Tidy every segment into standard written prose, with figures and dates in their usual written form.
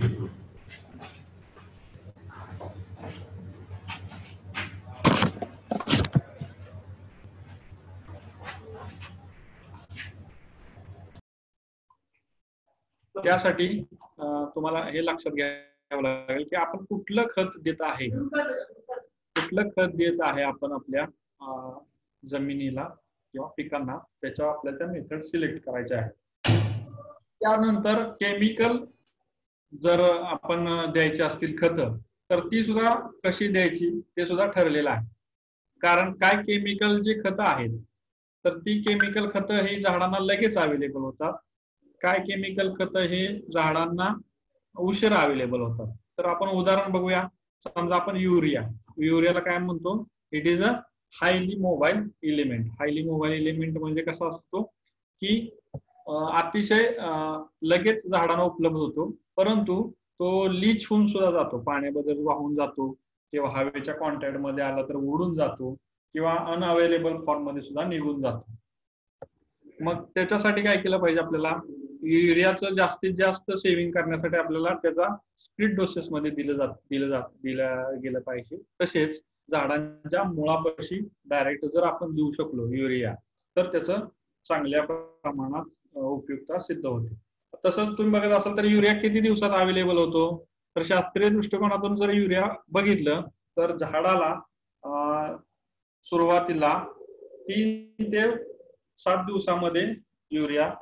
त्यासाठी तुम्हाला हे लक्षात घ्यावं लागेल की आपण कुठलं खत देत आहे, कुठलं खत देत आहे आपण आपल्या जमिनीला किंवा पिकांना, त्याच्यावर आपल्याला त्या मेथड सिलेक्ट करायच्या आहे. त्यानंतर केमिकल जर आपण द्यायची असतील खतं तर ती सुद्धा कशी द्यायची ते सुद्धा ठरलेलं आहे. कारण काय केमिकल जे खतं आहेत तर ती केमिकल खतं ही झाडांना लगेच अवेलेबल होतात, काय केमिकल खतं हे झाडांना उशिरा अवेलेबल होतात. तर आपण उदाहरण बघूया. समजा आपण युरियाला काय म्हणतो, it is a highly mobile element. Highly mobile element म्हणजे कसा असतो की अतिशय लगेच झाडांना उपलब्ध होतो, परंतु तो लीच होऊन सुद्धा जातो, पाण्याबद्दल वाहून जातो किंवा हवेच्या कॉन्टॅक्ट मध्ये आला तर उडून जातो किंवा अनअवेलेबल फॉर्म मध्ये सुद्धा निघून जातो. मग त्याच्यासाठी काय केलं पाहिजे, आपल्याला युरियाचं जास्तीत जास्त सेव्हिंग करण्यासाठी आपल्याला त्याचा स्प्लिट डोसेस मध्ये दिलं गेलं पाहिजे. तसेच झाडांच्या मुळापाशी डायरेक्ट जर आपण देऊ शकलो युरिया तर त्याचं चांगल्या प्रमाणात उपयुक्तता सिद्ध होते. तसंच तुम्ही बघत असाल तर युरिया किती दिवसात अवेलेबल होतो, तर शास्त्रीय दृष्टिकोनातून जर युरिया बघितलं तर झाडाला सुरुवातीला 3 ते 7 दिवसामध्ये युरिया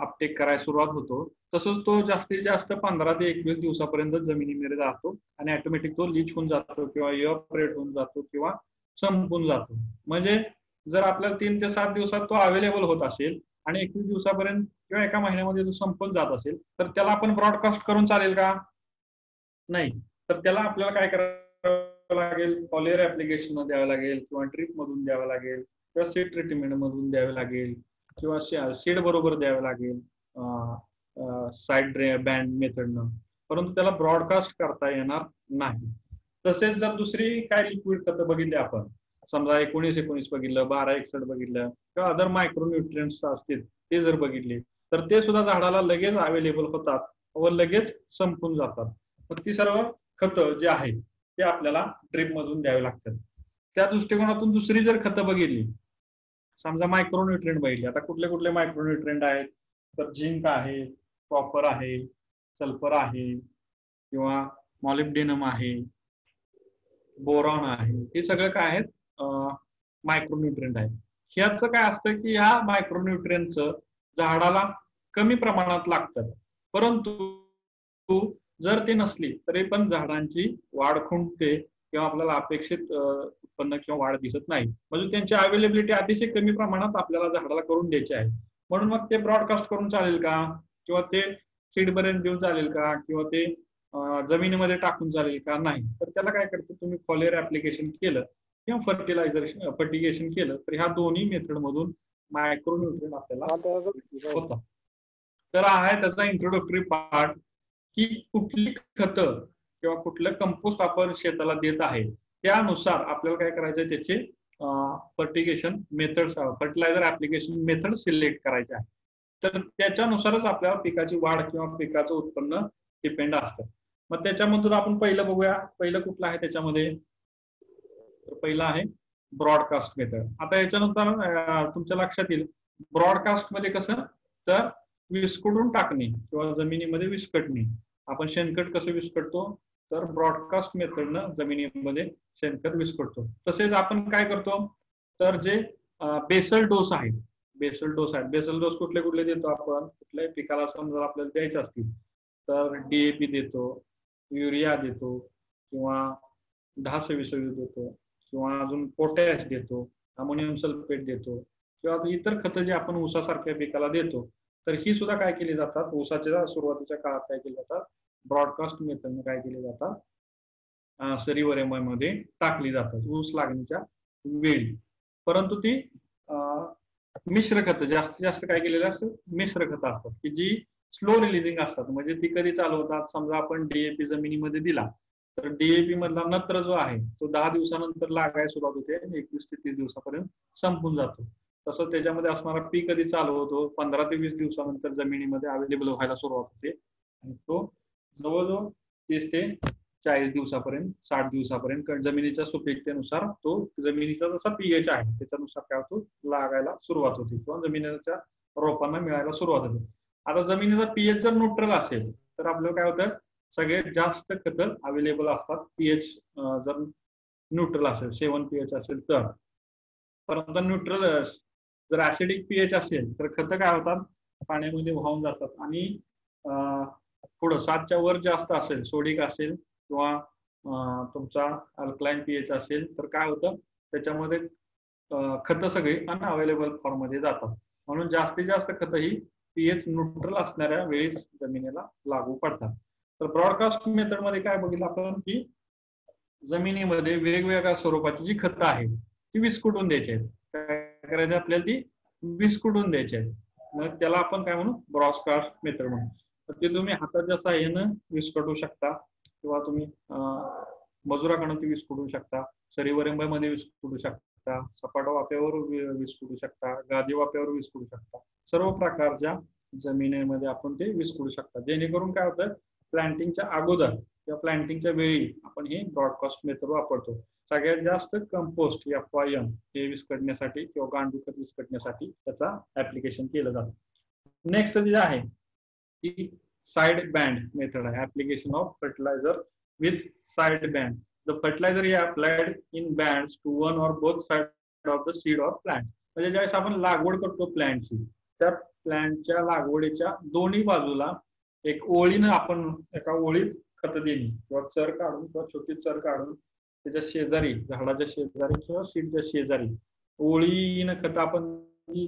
अपटेक करायला सुरुवात होतो. तसंच तो जास्तीत जास्त 15 ते 21 दिवसापर्यंत जमिनीमध्ये जातो आणि ऑटोमॅटिक तो लीच होऊन जातो किंवा इव्हॅपोरेट होऊन जातो किंवा संपून जातो. म्हणजे जर आपल्याला 3 ते 7 दिवसात तो अवेलेबल होत असेल आणि 21 दिवसापर्यंत किंवा एका महिन्यामध्ये जो संपून जात असेल तर त्याला आपण ब्रॉडकास्ट करून चालेल का? नाही. तर त्याला आपल्याला काय करावं लागेल, फॉलिअर ऍप्लिकेशन द्यावं लागेल किंवा ड्रिप मधून द्यावं लागेल किंवा सीड ट्रीटमेंट मधून द्यावे लागेल किंवा सीड बरोबर द्यावे लागेल साईड बँड मेथडनं, परंतु त्याला ब्रॉडकास्ट करता येणार नाही. तसेच जर दुसरी काय लिक्विड खतं बघितली आपण, समजा 19-19 बघितलं, 12-61 बघितलं किंवा अदर मायक्रोन्यूट्रिएंट्स असतील ते जर बघितले तर ते सुद्धा झाडाला लगेच अवेलेबल होतात व लगेच संपून जातात. तर ती सर्व खतं जे आहेत ते आपल्याला ड्रिप मधून द्यावे लागतात. त्या दृष्टिकोनातून दुसरी जर खतं बघितली, समजा मायक्रोन्यूट्रिएंट बघितली, आता कुठले कुठले मायक्रोन्यूट्रिएंट आहेत तर झिंक आहे, कॉपर आहे, सल्फर आहे किंवा मॉलिब्डेनम आहे, बोरॉन आहे, हे सगळं काय आहेत मायक्रोन्यूट्रिएंट आहेत. ह्याचं काय असतं की ह्या मायक्रोन्यूट्रिएंटचं झाडाला कमी प्रमाणात लागतात, परंतु जर ते नसली तरी पण झाडांची वाढ खुंटते किंवा आपल्याला अपेक्षित उत्पन्न किंवा वाढ दिसत नाही. म्हणजे त्यांची अवेलेबिलिटी अतिशय कमी प्रमाणात आपल्याला झाडाला करून द्यायची आहे. म्हणून मग ते ब्रॉडकास्ट करून चालेल का, किंवा ते सीडपर्यंत देऊन चालेल का, किंवा ते जमिनीमध्ये टाकून चालेल का? नाही. तर त्याला काय करतं, तुम्ही फॉलिअर ऍप्लिकेशन केलं किंवा फर्टिगेशन केलं तर ह्या दोन्ही मेथड मधून मायक्रोन्यूट्रिएंट आपल्याला होतात. तर आहे त्याचा इंट्रोडक्टरी पार्ट की कुठली खतं किंवा कुठलं कंपोस्ट आपण शेताला देत आहे त्यानुसार आपल्याला काय करायचं, त्याचे fertigation method, fertiliser application method select करायचे आहे. तर त्याच्यानुसारच आपल्याला पिकाची वाढ किंवा पिकाचं उत्पन्न डिपेंड असतं. मग त्याच्यामधून आपण पहिलं बघूया, पहिलं कुठलं आहे त्याच्यामध्ये, तर पहिलं आहे ब्रॉडकास्ट मेथड. आता याच्यानंतर तुमच्या लक्षात येईल ब्रॉडकास्ट मध्ये कसं, तर विस्कटून टाकणे किंवा जमिनीमध्ये विस्कटणे. आपण शेणखत कसं विस्कटतो, तर ब्रॉडकास्ट मेथडनं जमिनीमध्ये शेणखत विस्कटतो. तसेच आपण काय करतो, तर जे बेसल डोस आहेत, बेसल डोस कुठले कुठले देतो आपण, कुठल्याही पिकाला समजा आपल्याला द्यायचे असतील तर DAP देतो, युरिया देतो किंवा 10-26 देतो किंवा अजून पोटॅश देतो, अमोनियम सल्फेट देतो किंवा इतर खतं जे आपण ऊसासारख्या पिकाला देतो, तर ही सुद्धा काय केली जातात, ऊसाच्या सुरुवातीच्या काळात काय केली जातात, ब्रॉडकास्ट मेथडने काय केली जातात, सरीवरमध्ये टाकली जातात ऊस लागणीच्या वेळी. परंतु ती मिश्र खतं जास्तीत जास्त काय केलेलं असतं, मिश्र खतं असतात की जी स्लो रिलीजिंग असतात. म्हणजे ती कधी चालू होतात, समजा आपण DAP जमिनीमध्ये दिला तर DAP मधला नत्र जो आहे तो 10 दिवसानंतर लागायला सुरुवात होते, 21 ते 30 दिवसापर्यंत संपून जातो. तसं त्याच्यामध्ये असणारा पीक कधी चालू होतो, 15 ते 20 दिवसानंतर जमिनीमध्ये अवेलेबल व्हायला सुरुवात होते आणि तो जवळजवळ 30 ते 40 दिवसापर्यंत 60 दिवसापर्यंत जमिनीच्या सुपीकतेनुसार तो जमिनीचा जसा पीएच आहे त्याच्यानुसार काय होतो लागायला सुरुवात होते किंवा जमिनीच्या रोपांना मिळायला सुरुवात होते. आता जमिनीचा पीएच जर न्यूट्रल असेल तर आपल्याला काय होतं सगळ्यात जास्त खतं अवेलेबल असतात पीएच जर न्यूट्रल असेल 7 पीएच असेल तर. परंतु न्यूट्रल जर ऍसिडिक पीएच असेल तर खतं काय होतात पाण्यामध्ये वाहून जातात आणि पुढं 7च्या वर जास्त असेल सोडिक असेल किंवा तुमचा अल्कलाईन पीएच असेल तर काय होतं त्याच्यामध्ये खतं सगळी अनअवेलेबल फॉर्म मध्ये जातात. म्हणून जास्तीत जास्त खतं ही पीएच न्यूट्रल असणाऱ्या वेळीच जमिनीला लागू पडतात. तर ब्रॉडकास्ट मेथड मध्ये काय बघितलं आपण की जमिनीमध्ये वेगवेगळ्या स्वरूपाची जी खतं आहेत ती विस्कुटून द्यायची आहेत. काय करायचं आपल्याला ती विस्कुटून द्यायची आहेत. मग त्याला आपण काय म्हणू ब्रॉडकास्ट मेथड म्हणू. तर ते तुम्ही हाताच्या साहाय्यानं विस्कटू शकता किंवा तुम्ही मजुराकडून ती विस्कुटू शकता, सरीवरंबामध्ये विस्कुटू शकता, सपाट वाफ्यावर विस्कुटू शकता, गादी वाफ्यावर विस्कुटू शकता. सर्व प्रकारच्या जमिनीमध्ये आपण ते विस्कुटू शकता. जेणेकरून काय होतं प्लांटिंगच्या अगोदर किंवा प्लांटिंगच्या वेळी आपण हे ब्रॉडकास्ट मेथड वापरतो. सगळ्यात जास्त कंपोस्ट या FYM हे विस्कटण्यासाठी किंवा गांडूळ विस्कटण्यासाठी त्याचा ऍप्लिकेशन केलं जातं. नेक्स्ट जे आहे ती साइड बँड मेथड आहे. Application of fertiliser with side band. The fertilizer is applied in bands to one or both sides of the seed or plant. म्हणजे ज्यावेळेस आपण लागवड करतो प्लॅन्टची त्या प्लॅन्टच्या लागवडीच्या दोन्ही बाजूला एक ओळीनं आपण एका ओळीत खत देणे किंवा चर काढून किंवा छोटी चर काढून त्याच्या शेजारी झाडाच्या शेजारी किंवा सीडच्या शेजारी ओळीनं खत आपण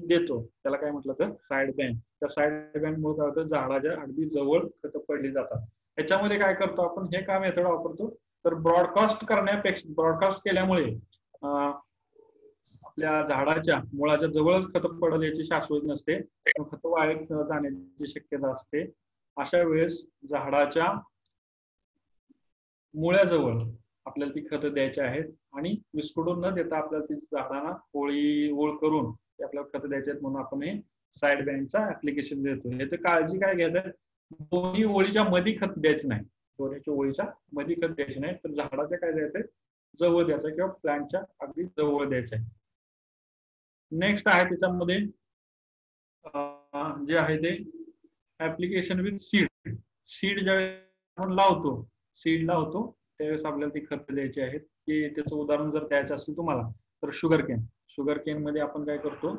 देतो त्याला काय म्हटलं तर साइड बँड. त्या साइड बँड मुळे काय होतं झाडाच्या अगदी जवळ खत पडली जातात. त्याच्यामध्ये काय करतो आपण हे काय मेथड वापरतो तर ब्रॉडकास्ट करण्यापेक्षा ब्रॉडकास्ट केल्यामुळे आपल्या झाडाच्या मुळाच्या जवळच खत पडेल याची शाश्वत नसते, खत वाळत जाण्याची शक्यता असते. अशा वेळेस झाडाच्या मुळ्याजवळ आपल्याला ती खतं द्यायची आहेत आणि विस्कुटून न देता आपल्याला ती झाडांना ओळ करून आपल्याला खतं द्यायचे आहेत. म्हणून आपण हे साइड बँडचा ऍप्लिकेशन देतो. याची काळजी काय घ्यायचं दोन्ही ओळीच्या मध्ये खत द्यायचं नाही, दोन्हीच्या ओळीच्या मध्ये खत द्यायचे नाही तर झाडाच्या काय द्यायचंय जवळ द्यायचं किंवा प्लांटच्या अगदी जवळ द्यायचंय. नेक्स्ट आहे त्याच्यामध्ये जे आहे ते ऍप्लिकेशन विथ सीड. सीड ज्यावेळेस आपण लावतो सीड लावतो त्यावेळेस आपल्याला ती खतं द्यायची आहेत. की त्याचं उदाहरण जर द्यायचं असेल तुम्हाला तर शुगर केन मध्ये आपण काय करतो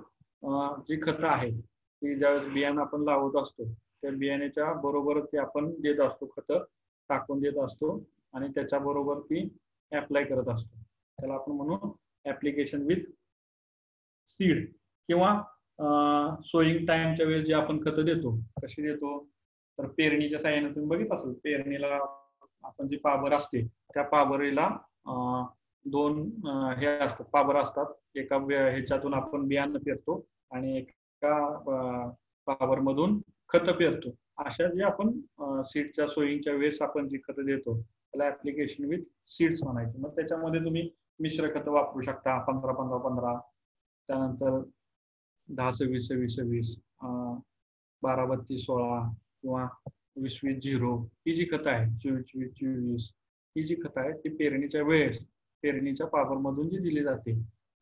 जी खतं आहे ती ज्यावेळेस बियाणं आपण लावत असतो त्या बियाण्याच्या बरोबर ते आपण देत असतो खतं टाकून देत असतो आणि त्याच्या बरोबर ती अप्लाय करत असतो. त्याला आपण म्हणू ऍप्लिकेशन विथ सीड. किंवा सोईंग टाइमच्या वेळेस जे आपण खतं देतो कशी देतो तर पेरणीच्या साह्याने तुम्ही बघित असेल पेरणीला आपण जी पाबर असते त्या पाबरीला दोन हे असतात पाबर असतात. एका ह्याच्यातून आपण बियाणं पेरतो आणि एका पाबर मधून खतं पेरतो. अशा जे आपण सीडच्या सोईंगच्या वेळेस आपण जी खतं देतो त्याला ऍप्लिकेशन विथ सीड्स म्हणायचे. मग त्याच्यामध्ये तुम्ही मिश्र खतं वापरू शकता 15-15-15, त्यानंतर 10-26-26-26, 12-32-16 किंवा 20-20-0 ही जी खतं आहे 24-24-24 ही जी खतं आहे ती पेरणीच्या वेळेस पेरणीच्या पाबर मधून जी दिली जाते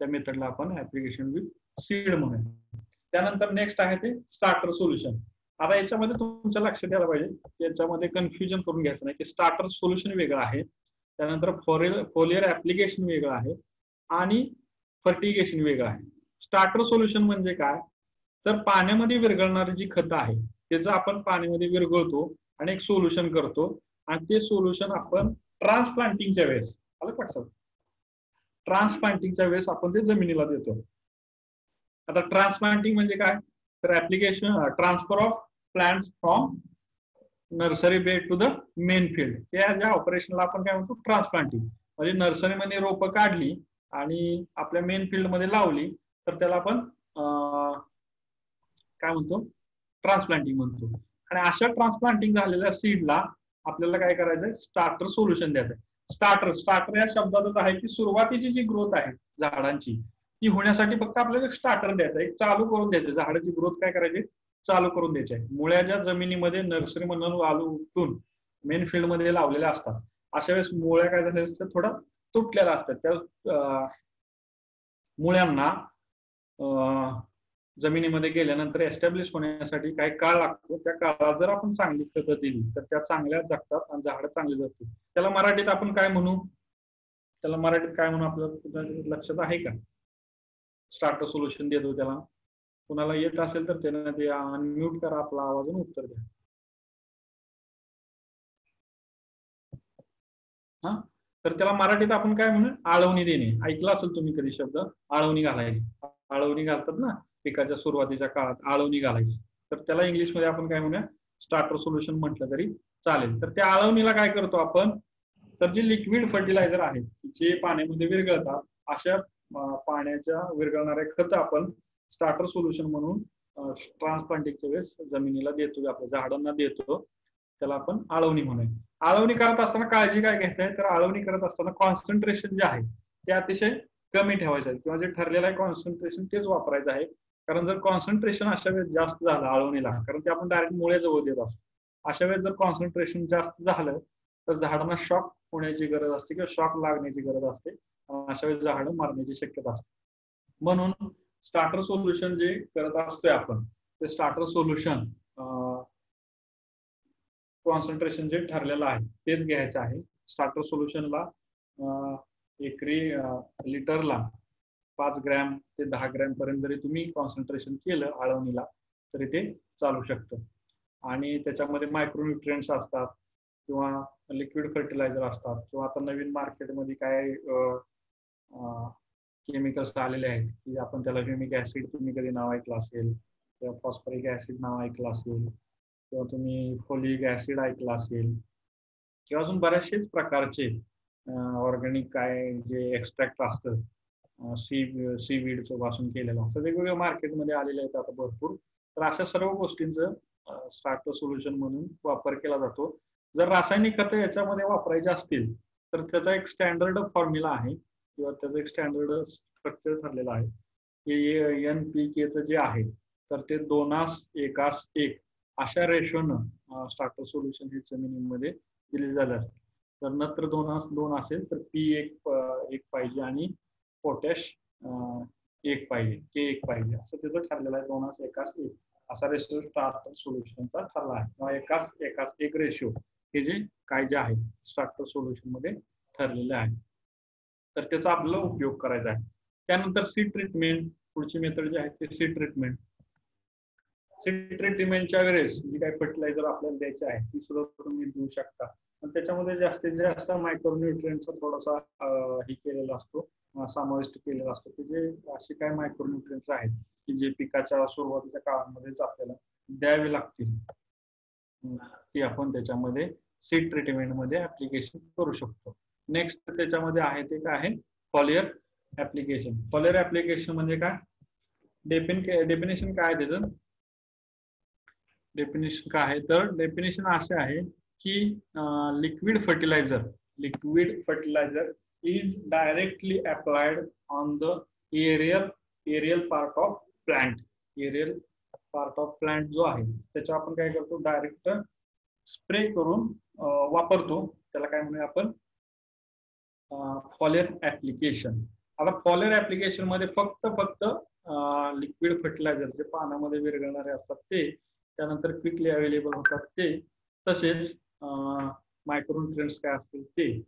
त्या मेथडला आपण ऍप्लिकेशन विथ सीड म्हणूया. त्यानंतर नेक्स्ट आहे ते स्टार्टर सोल्युशन. आता याच्यामध्ये तुमच्या लक्षात द्यायला पाहिजे याच्यामध्ये कन्फ्युजन करून घ्यायचं नाही की स्टार्टर सोल्युशन वेगळं आहे, त्यानंतर फोलियर ऍप्लिकेशन वेगळं आहे आणि फर्टिगेशन वेगळं आहे. स्टार्टर सोल्युशन म्हणजे काय तर पाण्यामध्ये विरघळणारी जी खतं आहे त्याचं आपण पाण्यामध्ये विरघळतो आणि एक सोल्युशन करतो आणि ते सोल्युशन आपण ट्रान्सप्लांटिंगच्या वेळेस ट्रान्सप्लांटिंगच्या वेळेस आपण ते जमिनीला देतो. आता ट्रान्सप्लांटिंग म्हणजे काय तर application transfer of plants from nursery bed to the main field. त्या ज्या ऑपरेशनला आपण काय म्हणतो ट्रान्सप्लांटिंग. म्हणजे नर्सरीमध्ये रोपं काढली आणि आपल्या मेन फील्ड मध्ये लावली तर त्याला आपण काय म्हणतो ट्रान्सप्लांटिंग म्हणतो. आणि अशा ट्रान्सप्लांटिंग झालेल्या सीडला आपल्याला काय करायचंय स्टार्टर सोल्युशन द्यायचंय. स्टार्टर या शब्दातच आहे की सुरुवातीची जी ग्रोथ आहे झाडांची ती होण्यासाठी फक्त आपल्याला स्टार्टर द्यायचं एक चालू करून द्यायचं. झाडाची ग्रोथ काय करायची चालू करून द्यायची आहे. मुळ्याच्या जमिनीमध्ये नर्सरी मधून वालू उपटून मेन फील्ड मध्ये लावलेल्या असतात, अशा वेळेस मुळ्या काय झालेल्या असतात, थोडा तुटलेल्या असतात. त्या मुळ्यांना जमिनीमध्ये गेल्यानंतर एस्टॅब्लिश होण्यासाठी काही काळ लागतो. त्या काळात जर आपण चांगली खतं दिली तर त्या चांगल्या जगतात आणि झाडं चांगली जगतील. त्याला मराठीत आपण काय म्हणू? त्याला मराठीत काय म्हणू आपल्या लक्षात आहे का? स्टार्टर सोल्युशन देतो त्याला. कुणाला येत असेल तर त्यानं ते अनम्यूट करा आपला आवाज आणि उत्तर द्या. हा, तर त्याला मराठीत आपण काय म्हणू? आळवणी देणे. ऐकला असेल तुम्ही कधी शब्द आळवणी घालायची. आळवणी घालतात ना पिकाच्या सुरुवातीच्या काळात, आळवणी घालायची. तर त्याला इंग्लिशमध्ये आपण काय म्हणूया? स्टार्टर सोल्युशन म्हटलं तरी चालेल. तर त्या आळवणीला काय करतो आपण? तर जे लिक्विड फर्टिलायझर आहेत जे पाण्यामध्ये विरघळतात, अशा पाण्याच्या विरघळणाऱ्या खत आपण स्टार्टर सोल्युशन म्हणून ट्रान्सप्लांटिंगच्या वेळेस जमिनीला देतो, आपल्या झाडांना देतो. त्याला आपण आळवणी म्हणूया. आळवणी करत असताना काळजी काय घ्यायची आहे? तर आळवणी करत असताना कॉन्सन्ट्रेशन जे आहे ते अतिशय कमी ठेवायचं आहे, किंवा जे ठरलेलं आहे कॉन्सन्ट्रेशन तेच वापरायचं आहे. कारण जर कॉन्सन्ट्रेशन अशा वेळेस जास्त झालं आळवणीला, कारण ते आपण डायरेक्ट मुळे जवळ देत असतो, अशा वेळेस जर कॉन्सन्ट्रेशन जास्त झालं तर झाडांना शॉक होण्याची गरज असते किंवा शॉक लागण्याची गरज असते. अशा वेळेस झाडं मरण्याची शक्यता असते. म्हणून स्टार्टर सोल्युशन जे करत असतोय आपण, ते स्टार्टर सोल्युशन कॉन्सन्ट्रेशन जे ठरलेलं आहे तेच घ्यायचं आहे. स्टार्टर सोल्युशनला एकरी लिटरला 5 ग्रॅम ते 10 ग्रॅम पर्यंत जरी तुम्ही कॉन्सन्ट्रेशन केलं आळवणीला तरी ते चालू शकतं. आणि त्याच्यामध्ये मायक्रोन्यूट्रिएंट्स असतात किंवा लिक्विड फर्टिलायझर असतात, किंवा आता नवीन मार्केटमध्ये काय केमिकल्स आलेले आहेत की आपण त्याला ह्युमिक ऍसिड तुम्ही कधी नाव ऐकलं असेल, किंवा फॉस्फरिक ऍसिड नाव ऐकलं असेल, किंवा तुम्ही फोलिक ऍसिड ऐकलं असेल, किंवा अजून बऱ्याचशेच प्रकारचे ऑर्गॅनिक काय जे एक्स्ट्रॅक्ट असतं सीवीड पासून केलेलं असं वेगवेगळ्या मार्केटमध्ये आलेले आहेत आता भरपूर. तर अशा सर्व गोष्टींचं स्टार्टर सोल्युशन म्हणून वापर केला जातो. जर रासायनिक खतं याच्यामध्ये वापरायचे असतील तर त्याचा एक स्टँडर्ड फॉर्म्युला आहे किंवा त्याचं एक स्टँडर्ड स्ट्रक्चर ठरलेलं आहे की NPK जे आहे तर ते 2:1:1 अशा रेशोनं स्टार्टर सोल्युशन हे जमिनीमध्ये दिले झाले असते. तर नत्र 2:2 असेल तर P1 पाहिजे आणि पोटॅश 1 पाहिजे, K1 पाहिजे, असं त्याचं ठरलेलं आहे. 2:1:1 असा रेशो स्टार्टर सोल्युशनचा ठरला आहे, किंवा 1:1:1 रेशो हे जे काय जे आहे स्टार्टर सोल्युशन मध्ये ठरलेले आहे. तर त्याचा आपल्याला उपयोग करायचा आहे. त्यानंतर सीड ट्रीटमेंट, पुढची मेथड जी आहे ते सीड ट्रीटमेंट. सीड ट्रीटमेंटच्या वेळेस जी काही फर्टिलायझर आपल्याला द्यायचे आहे ती सुद्धा तुम्ही देऊ शकता. पण त्याच्यामध्ये जास्तीत जास्त मायक्रोन्यूट्रिएंटचा थोडासा हे केलेला असतो, समाविष्ट केलेला असतो, की जे असे काय मायक्रोन्यूट्रिएंट्स आहेत की जे पिकाच्या सुरुवातीच्या काळामध्येच आपल्याला द्यावे लागतील, ती आपण त्याच्यामध्ये सीड ट्रीटमेंट मध्ये ऍप्लिकेशन करू शकतो. नेक्स्ट त्याच्यामध्ये आहे ते काय आहे? Foliar application. फॉलियर ऍप्लिकेशन म्हणजे काय? डेफिनेशन काय आहे त्याचं? डेफिनेशन काय आहे? तर डेफिनेशन असे आहे की liquid fertilizer is directly applied on the aerial part of plant. Aerial part of plant जो आहे त्याच्या आपण काय करतो? डायरेक्ट स्प्रे करून वापरतो. त्याला काय म्हणूया आपण? Foliar application. आता फॉलियर ऍप्लिकेशन मध्ये फक्त लिक्विड फर्टिलायझर जे पाण्यामध्ये विरघळणारे असतात ते, त्यानंतर क्विकली अवेलेबल होतात ते, तसेच मायक्रोन्यूट्रिएंट्स काय असतील ते.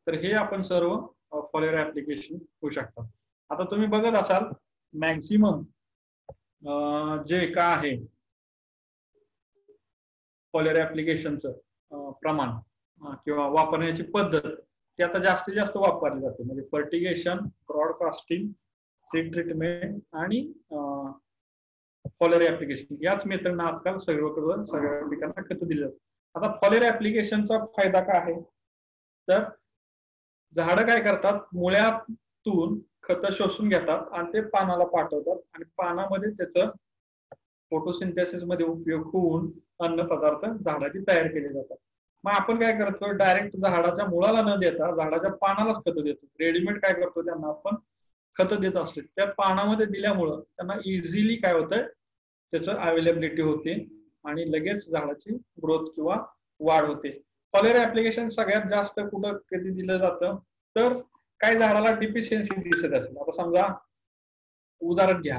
तर हे आपण सर्व फॉलियर ऍप्लिकेशन होऊ शकतात. आता तुम्ही बघत असाल मॅक्झिमम जे काय आहे फॉलियर ऍप्लिकेशनचं प्रमाण किंवा वापरण्याची पद्धत ती आता जास्तीत जास्त वापरली जाते. म्हणजे फर्टिगेशन, ब्रॉडकास्टिंग, सीड ट्रीटमेंट आणि फॉलियर ऍप्लिकेशन याच मेथडनं आजकाल सगळ्या पिकांना खतं दिली जातात. आता फॉलियर ऍप्लिकेशनचा फायदा काय आहे? तर झाडं काय करतात? मुळ्यातून खतं शोषून घेतात आणि ते पानाला पाठवतात आणि पानामध्ये त्याचं फोटोसिंथेसिस मध्ये उपयोग होऊन अन्न पदार्थ झाडाची तयार केले जातात. मग आपण काय करतो? डायरेक्ट झाडाच्या मुळाला न देता झाडाच्या पानालाच खतं देतो. रेडीमेड काय करतो? त्यांना आपण खतं देत असतो. त्या पानामध्ये दिल्यामुळं त्यांना इझिली काय होतंय? त्याचं अवेलेबिलिटी होते आणि लगेच झाडाची ग्रोथ किंवा वाढ होते. फॉलियर ऍप्लिकेशन सगळ्यात जास्त कुठं कधी दिलं जातं तर काही झाडाला डिफिशियन्सी दिसत असेल. आता समजा उदाहरण घ्या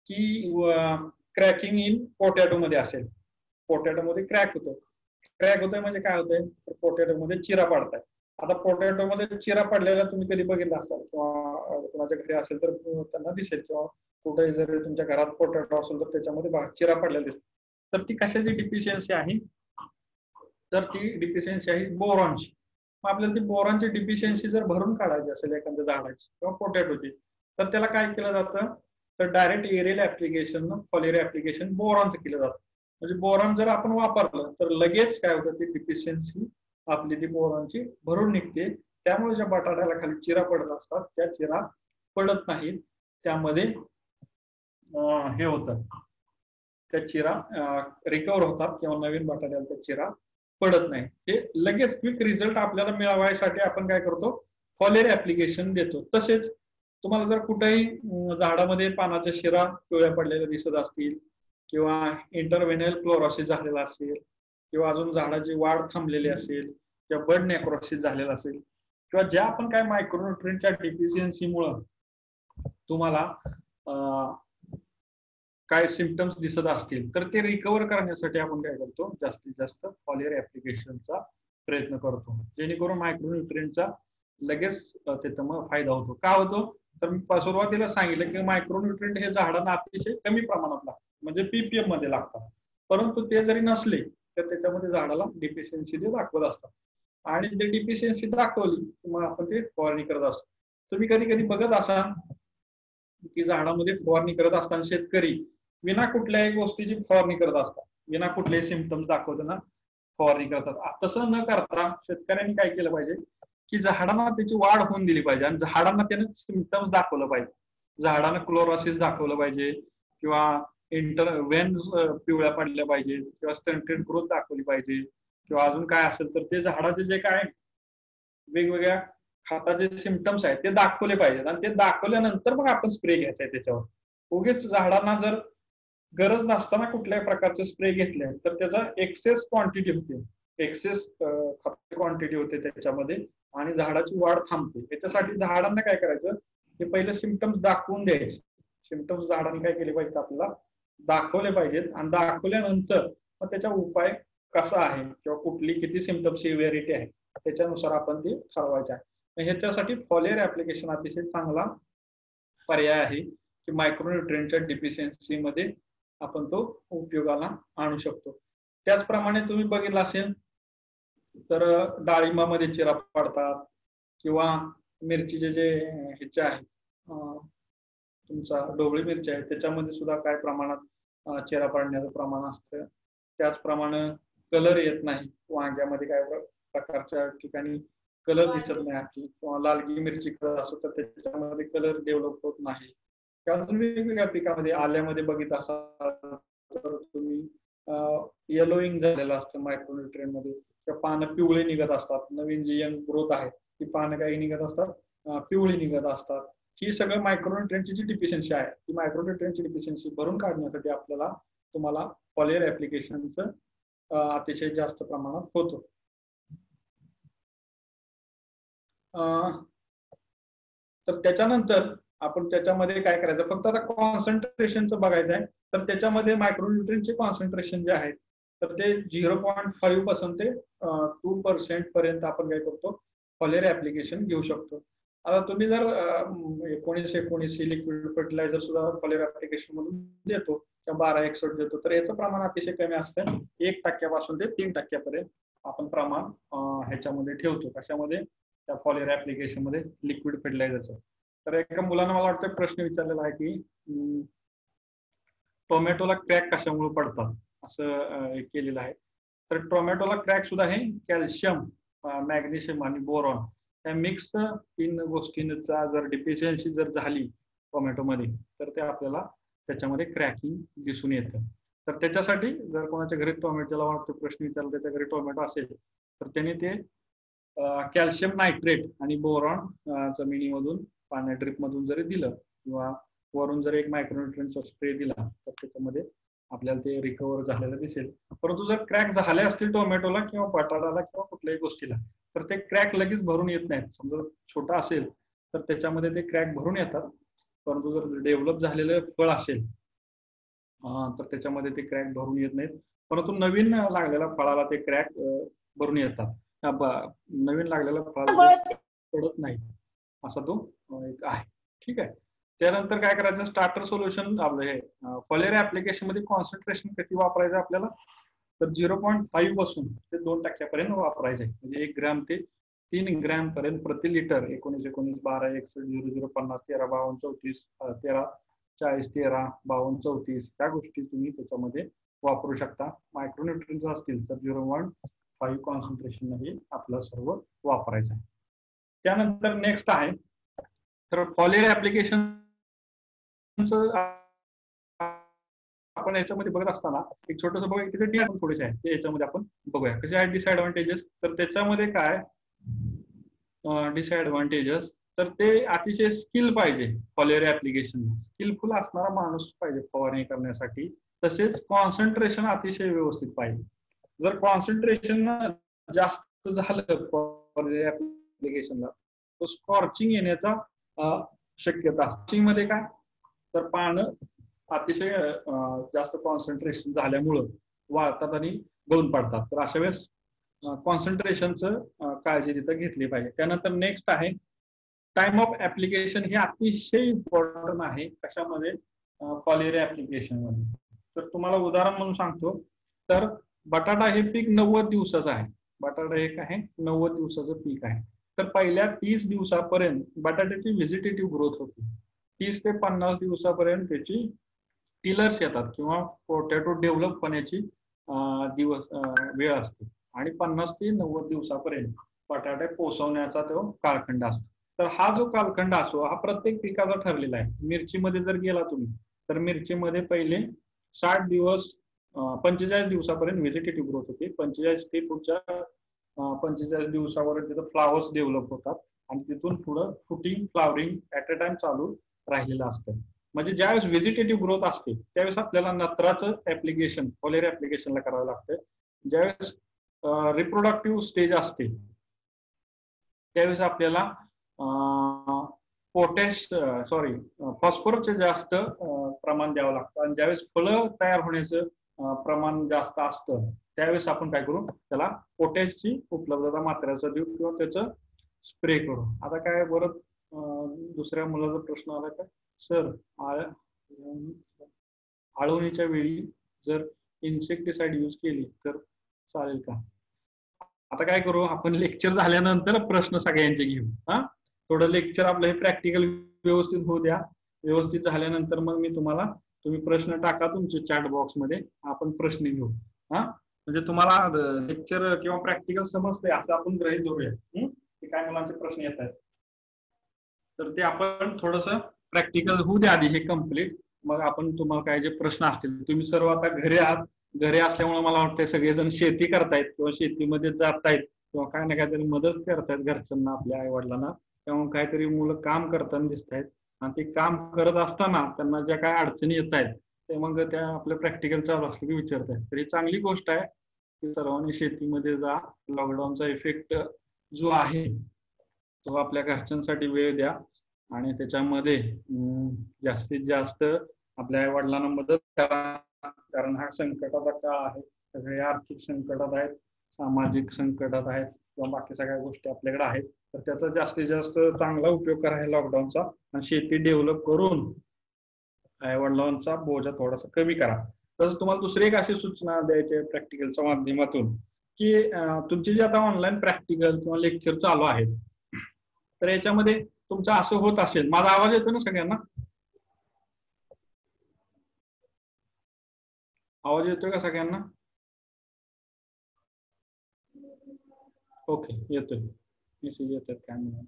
की क्रॅकिंग इन पोटॅटो मध्ये असेल, पोटॅटो मध्ये क्रॅक होतो. क्रॅक होतोय म्हणजे काय होतंय, पोटॅटो मध्ये चिरा पडताय. आता पोटॅटो मध्ये चिरा पडलेला तुम्ही कधी बघितला असाल किंवा कोणाच्या घरी असेल तर त्यांना दिसेल, किंवा कुठेही जर तुमच्या घरात पोटॅटो असेल तर त्याच्यामध्ये चिरा पडलेला दिसतो. तर ती कशाची डिफिशियन्सी आहे, तर ती डिफिशियन्सी आहे बोरॉनची. मग आपल्याला ती बोरॉनची डिफिशियन्सी जर भरून काढायची असेल एखाद्या झाडाची किंवा पोटॅटोची, तर त्याला काय केलं जातं, तर direct aerial application foliar application बोरॉनचं केलं जातं. म्हणजे बोरॉन जर आपण वापरलं तर लगेच काय होतं, ती डिफिशियन्सी आपली ती बोरॉनची भरून निघते. त्यामुळे ज्या बटाट्याला खाली चिरा पडत असतात त्या चिरा पडत नाहीत, त्यामध्ये हे होतं, त्या चिरा रिकवर होतात किंवा नवीन बटाट्याला त्या चिरा पडत नाही. हे लगेच क्विक रिझल्ट आपल्याला मिळवायसाठी आपण काय करतो, फॉलियर ऍप्लिकेशन देतो. तसेच तुम्हाला जर कुठेही झाडामध्ये पानाच्या शिरा पिवळ्या पडलेल्या दिसत असतील किंवा इंटरव्हेनल क्लोरोसिस झालेला असेल किंवा अजून झाडाची वाढ थांबलेली असेल किंवा बड नेक्रोसिस झालेला असेल किंवा ज्या आपण काय मायक्रोन्यूट्रिएंटच्या डिफिशियन्सीमुळं तुम्हाला काय सिम्पटम्स दिसत असतील तर ते रिकवर करण्यासाठी आपण काय करतो, जास्तीत जास्त फॉलियर ऍप्लिकेशनचा प्रयत्न करतो, जेणेकरून मायक्रोन्यूट्रिएंटचा लगेच त्याचा फायदा होतो. का होतो, तर मी सुरुवातीला सांगितलं की मायक्रोन्यूट्रिएंट हे झाडांना अतिशय कमी प्रमाणात लागतात, म्हणजे पीपीएम मध्ये लागतात. परंतु ते जरी नसले तर त्याच्यामध्ये झाडाला डिफिशियन्सी ते दाखवत असतात आणि ते डिफिशियन्सी दाखवली मग आपण ते फवारणी करत असतो. तुम्ही कधी कधी बघत असाल की झाडामध्ये फवारणी करत असताना शेतकरी विना कुठल्याही गोष्टीची फवारणी करत असतात, विना कुठलेही सिम्पटम्स दाखवताना फवारणी करतात. तसं न करता शेतकऱ्यांनी काय केलं पाहिजे की झाडांना त्याची वाढ होऊन दिली पाहिजे आणि झाडांना त्याने सिम्पटम्स दाखवलं पाहिजे. झाडांना क्लोरोसिस दाखवलं पाहिजे किंवा वेन्स पिवळ्या पडल्या पाहिजे किंवा स्टंटेड ग्रोथ दाखवली पाहिजे किंवा अजून काय असेल तर ते झाडाचे जे काय वेगवेगळ्या खताचे सिम्पटम्स आहेत ते दाखवले पाहिजेत आणि ते दाखवल्यानंतर मग आपण स्प्रे घ्यायचा आहे त्याच्यावर. उगीच झाडांना जर गरज नसताना कुठल्याही प्रकारचे स्प्रे घेतले तर त्याचा एक्सेस क्वांटिटी होते, एक्सेस क्वांटिटी होते त्याच्यामध्ये आणि झाडाची वाढ थांबते. त्याच्यासाठी झाडांना काय करायचं, हे पहिले सिम्पटम्स दाखवून द्यायचे. सिम्पटम्स झाडांनी काय केले पाहिजेत, आपल्याला दाखवले पाहिजेत आणि दाखवल्यानंतर मग त्याचा उपाय कसा आहे किंवा कुठली किती सिम्पटम सिव्हिअरिटी आहे त्याच्यानुसार आपण ते ठरवायचे आहे. ह्याच्यासाठी फॉलियर ऍप्लिकेशन अतिशय चांगला पर्याय आहे की मायक्रोन्यूट्रिएंटच्या डिफिशियन्सी मध्ये आपण तो उपयोगाला आणू शकतो. त्याचप्रमाणे तुम्ही बघितलं असेल तर डाळिंबामध्ये चिरा पडतात किंवा मिरचीचे जे ह्याचे आहेत तुमचा ढोबळी मिरची आहे त्याच्यामध्ये सुद्धा काय प्रमाणात चिरा पडण्याचं प्रमाण असतं. त्याचप्रमाणे कलर येत नाही, वांग्यामध्ये काय प्रकारच्या ठिकाणी कलर दिसत नाही किंवा लालगी मिरची कलर असतो तर त्याच्यामध्ये कलर डेव्हलप होत नाही. वेगवेगळ्या पिकामध्ये आल्यामध्ये बघित असाल तर तुम्ही येलोईंग झालेलं असतं मायक्रोन्यूट्रिएंट मध्ये किंवा पानं पिवळी निघत असतात, नवीन जी यंग ग्रोथ आहे ती पानं काही निघत असतात पिवळी निघत असतात. ही सगळं मायक्रोन्यूट्रिएंटची जी डिफिशियन्सी आहे ती मायक्रोन्यूट्रिएंटची डिफिशियन्सी भरून काढण्यासाठी आपल्याला तुम्हाला फॉलियर ऍप्लिकेशनचं अतिशय जास्त प्रमाणात होतो. तर त्याच्यानंतर आपण त्याच्यामध्ये काय करायचं, फक्त आता कॉन्सन्ट्रेशनचं बघायचं आहे. तर त्याच्यामध्ये मायक्रोन्यूट्रिएंटचे कॉन्सन्ट्रेशन जे आहे तर ते 0.5 पासून ते 2% पर्यंत आपण काय करतो, फॉलियर ऍप्लिकेशन घेऊ शकतो. आता तुम्ही जर 19-19 लिक्विड फर्टिलायझर सुद्धा फॉलियर ऍप्लिकेशन मधून देतो किंवा 12-61 देतो तर याचं प्रमाण अतिशय कमी असतं. 1% ते 3% पर्यंत आपण प्रमाण ह्याच्यामध्ये ठेवतो. कशामध्ये, त्या फॉलियर ऍप्लिकेशन मध्ये लिक्विड फर्टिलायझरचं. तर एका मुलानं मला वाटतं प्रश्न विचारलेला आहे की टोमॅटोला क्रॅक कशामुळे पडतात असं केलेलं आहे. तर टोमॅटोला क्रॅक सुद्धा हे कॅल्शियम, मॅग्नेशियम आणि बोरॉन या मिक्स 3 गोष्टींचा जर डिफिशियन्सी जर झाली टोमॅटोमध्ये तर ते आपल्याला त्याच्यामध्ये क्रॅकिंग दिसून येतं. तर त्याच्यासाठी जर कोणाच्या घरी टोमॅटोला वाटतं प्रश्न विचारला त्याच्या घरी टोमॅटो असेल तर त्याने ते कॅल्शियम नायट्रेट आणि बोरॉन जमिनीमधून पाण्या ड्रिप मधून जरी दिलं किंवा वरून जर एक मायक्रोन्यूट्रिएंटचा स्प्रे दिला तर त्याच्यामध्ये आपल्याला ते रिकवर झालेलं दिसेल. परंतु जर क्रॅक झाले असतील टोमॅटोला किंवा बटाटाला किंवा कुठल्याही गोष्टीला, तर ते क्रॅक लगेच भरून येत नाहीत. समजा छोटा असेल तर त्याच्यामध्ये ते क्रॅक भरून येतात. परंतु जर डेव्हलप झालेलं फळ असेल तर त्याच्यामध्ये ते क्रॅक भरून येत नाहीत. परंतु नवीन लागलेल्या फळाला ते क्रॅक भरून येतात. नवीन लागलेल्या फळाला ते पडत नाही, असा तो एक आहे. ठीक आहे. त्यानंतर काय करायचं, स्टार्टर सोल्युशन आपलं हे फॉलेरिया ऍप्लिकेशन मध्ये कॉन्सन्ट्रेशन किती वापरायचं आपल्याला, तर 0.5 पासून ते 2% वापरायचे. म्हणजे 1 ग्रॅम ते 3 ग्रॅम पर्यंत प्रति लिटर. 19 19 12 61 00 50 13 52 34 13 40 13 52 34 त्या गोष्टी तुम्ही त्याच्यामध्ये वापरू शकता. मायक्रोन्यूट्रिएंट्स असतील तर 0.5 कॉन्सन्ट्रेशन मध्ये आपलं सर्व वापरायचं आहे. त्यानंतर नेक्स्ट आहे तर फॉलेरिया ऍप्लिकेशन आपण याच्यामध्ये बघत असताना एक छोटस बघा, तिथे थोडेसे आहे ते याच्यामध्ये आपण बघूया कसे आहेत डिसएडव्हान्टेजेस. तर त्याच्यामध्ये काय डिसएडव्हान्टेजेस, तर ते अतिशय स्किल पाहिजे. फॉलेरिया ऍप्लिकेशन स्किलफुल असणारा माणूस पाहिजे फवारणी करण्यासाठी. तसेच कॉन्सन्ट्रेशन अतिशय व्यवस्थित पाहिजे. जर कॉन्सन्ट्रेशन जास्त झालं फॉलेरिया ऍप्लिकेशनला तर स्कॉर्चिंग येण्याचा शक्यता. स्कॉर्चिंग मध्ये काय, तर पानं अतिशय जास्त कॉन्सन्ट्रेशन झाल्यामुळं वाळतात आणि गळून पडतात. तर अशा वेळेस कॉन्सन्ट्रेशनचं काळजी तिथं घेतली पाहिजे. त्यानंतर नेक्स्ट आहे टाइम ऑफ ऍप्लिकेशन. हे अतिशय इम्पॉर्टंट आहे कशामध्ये, फॉलेरिया ऍप्लिकेशन मध्ये. तर तुम्हाला उदाहरण म्हणून सांगतो, तर बटाटा हे पीक 90 दिवसाचं आहे. बटाटा हे काय आहे, 90 दिवसाचं पीक आहे. तर पहिल्या 30 दिवसापर्यंत बटाट्याची व्हेजिटेटिव्ह ग्रोथ होती. 30 ते 50 दिवसापर्यंत त्याची टिलर्स येतात किंवा पोटॅटो डेव्हलप होण्याची वेळ असते. आणि 50 ते 90 दिवसापर्यंत बटाटे पोसवण्याचा तो कालखंड असतो. तर हा जो कालखंड असतो हा प्रत्येक पिकाचा ठरलेला आहे. मिरचीमध्ये जर गेला तुम्ही तर मिरचीमध्ये पहिले 60 दिवस 45 दिवसापर्यंत व्हेजिटेटिव्ह ग्रोथ होते. 45 ते पुढच्या 45 दिवसावर तिथं फ्लावर्स डेव्हलप होतात आणि तिथून पुढं fruiting flowering at a time चालू राहिलेलं असतं. म्हणजे ज्यावेळेस व्हेजिटेटिव्ह ग्रोथ असते त्यावेळेस आपल्याला नत्राचं ऍप्लिकेशन फॉलेरिया ऍप्लिकेशनला करावं लागतं. ज्यावेळेस रिप्रोडक्टिव्ह स्टेज असते त्यावेळेस आपल्याला फॉस्फरसचे जास्त प्रमाण द्यावं लागतं. आणि ज्यावेळेस फळं तयार होण्याचं प्रमाण जास्त असतं त्यावेळेस आपण काय करू, त्याला पोटॅशची उपलब्धता मात्रेचा देऊ किंवा त्याचं स्प्रे करू. आता काय बरं दुसऱ्या मुलाचा प्रश्न आला का, सर आळवणीच्या वेळी जर इन्सेक्टिसाइड यूज केली तर चालेल का? आता काय करू, आपण लेक्चर झाल्यानंतर प्रश्न सगळ्यांचे घेऊ. थोडं लेक्चर आपलं हे प्रॅक्टिकल व्यवस्थित होऊ द्या. व्यवस्थित झाल्यानंतर मग मी तुम्ही प्रश्न टाका तुमच्या चॅट बॉक्स मध्ये, आपण प्रश्न घेऊ. म्हणजे तुम्हाला लेक्चर किंवा प्रॅक्टिकल समजतंय असं आपण गृहीत धरूया की काय मुलांचे प्रश्न येत आहेत. तर ते आपण थोडस प्रॅक्टिकल होऊ द्या आधी हे कम्प्लीट. मग आपण तुम्हाला काय जे प्रश्न असतील, तुम्ही सर्व आता घरी आहात. घरी असल्यामुळे मला वाटतं सगळेजण शेती करतायत किंवा शेतीमध्ये जातायत किंवा काय ना काहीतरी मदत करतायत घरच्यांना, आपल्या आई वडिलांना. तेव्हा काहीतरी मुलं काम करताना दिसत आहेत आणि ते काम करत असताना त्यांना ज्या काय अडचणी येत आहेत ते मग त्या आपल्या प्रॅक्टिकल चालू असलं की विचारत आहेत. तर ही चांगली गोष्ट आहे की सर्वांनी शेतीमध्ये जा. लॉकडाऊनचा इफेक्ट जो आहे तो आपल्या घरच्यांसाठी वेळ द्या आणि त्याच्यामध्ये जास्तीत जास्त आपल्या आई वडिलांना मदत करा. कारण हा संकटाचा काळ आहे. सगळे आर्थिक संकटात आहेत, सामाजिक संकटात आहेत किंवा बाकी सगळ्या गोष्टी आपल्याकडे आहेत. तर त्याचा जास्तीत जास्त चांगला उपयोग करा आहे लॉकडाऊनचा आणि शेती डेव्हलप करून आई वडिलांचा बोजा थोडासा कमी करा. तसंच तुम्हाला दुसरी एक अशी सूचना द्यायची प्रॅक्टिकलच्या माध्यमातून की तुमची जी आता ऑनलाईन प्रॅक्टिकल किंवा लेक्चर चालू आहेत तर याच्यामध्ये तुमचं असं होत असेल, माझा आवाज येतो ना सगळ्यांना? आवाज येतोय का सगळ्यांना? ओके, येतोय. मेसेज येतात काय म्हणून.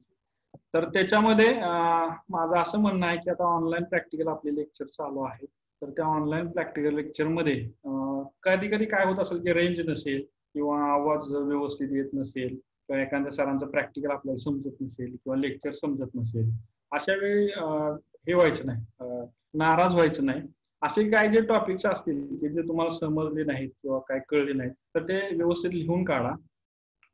तर त्याच्यामध्ये माझं असं म्हणणं आहे की आता ऑनलाईन प्रॅक्टिकल आपले लेक्चर चालू आहेत. तर त्या ऑनलाईन प्रॅक्टिकल लेक्चरमध्ये कधी कधी काय होत असेल की रेंज नसेल किंवा आवाज व्यवस्थित येत नसेल किंवा एखाद्या सरांचं प्रॅक्टिकल आपल्याला समजत नसेल किंवा लेक्चर समजत नसेल. अशा वेळी हे व्हायचं नाही, नाराज व्हायचं नाही. असे काय जे टॉपिक्स असतील की जे तुम्हाला समजले नाहीत किंवा काय कळले नाहीत, तर ते व्यवस्थित लिहून काढा.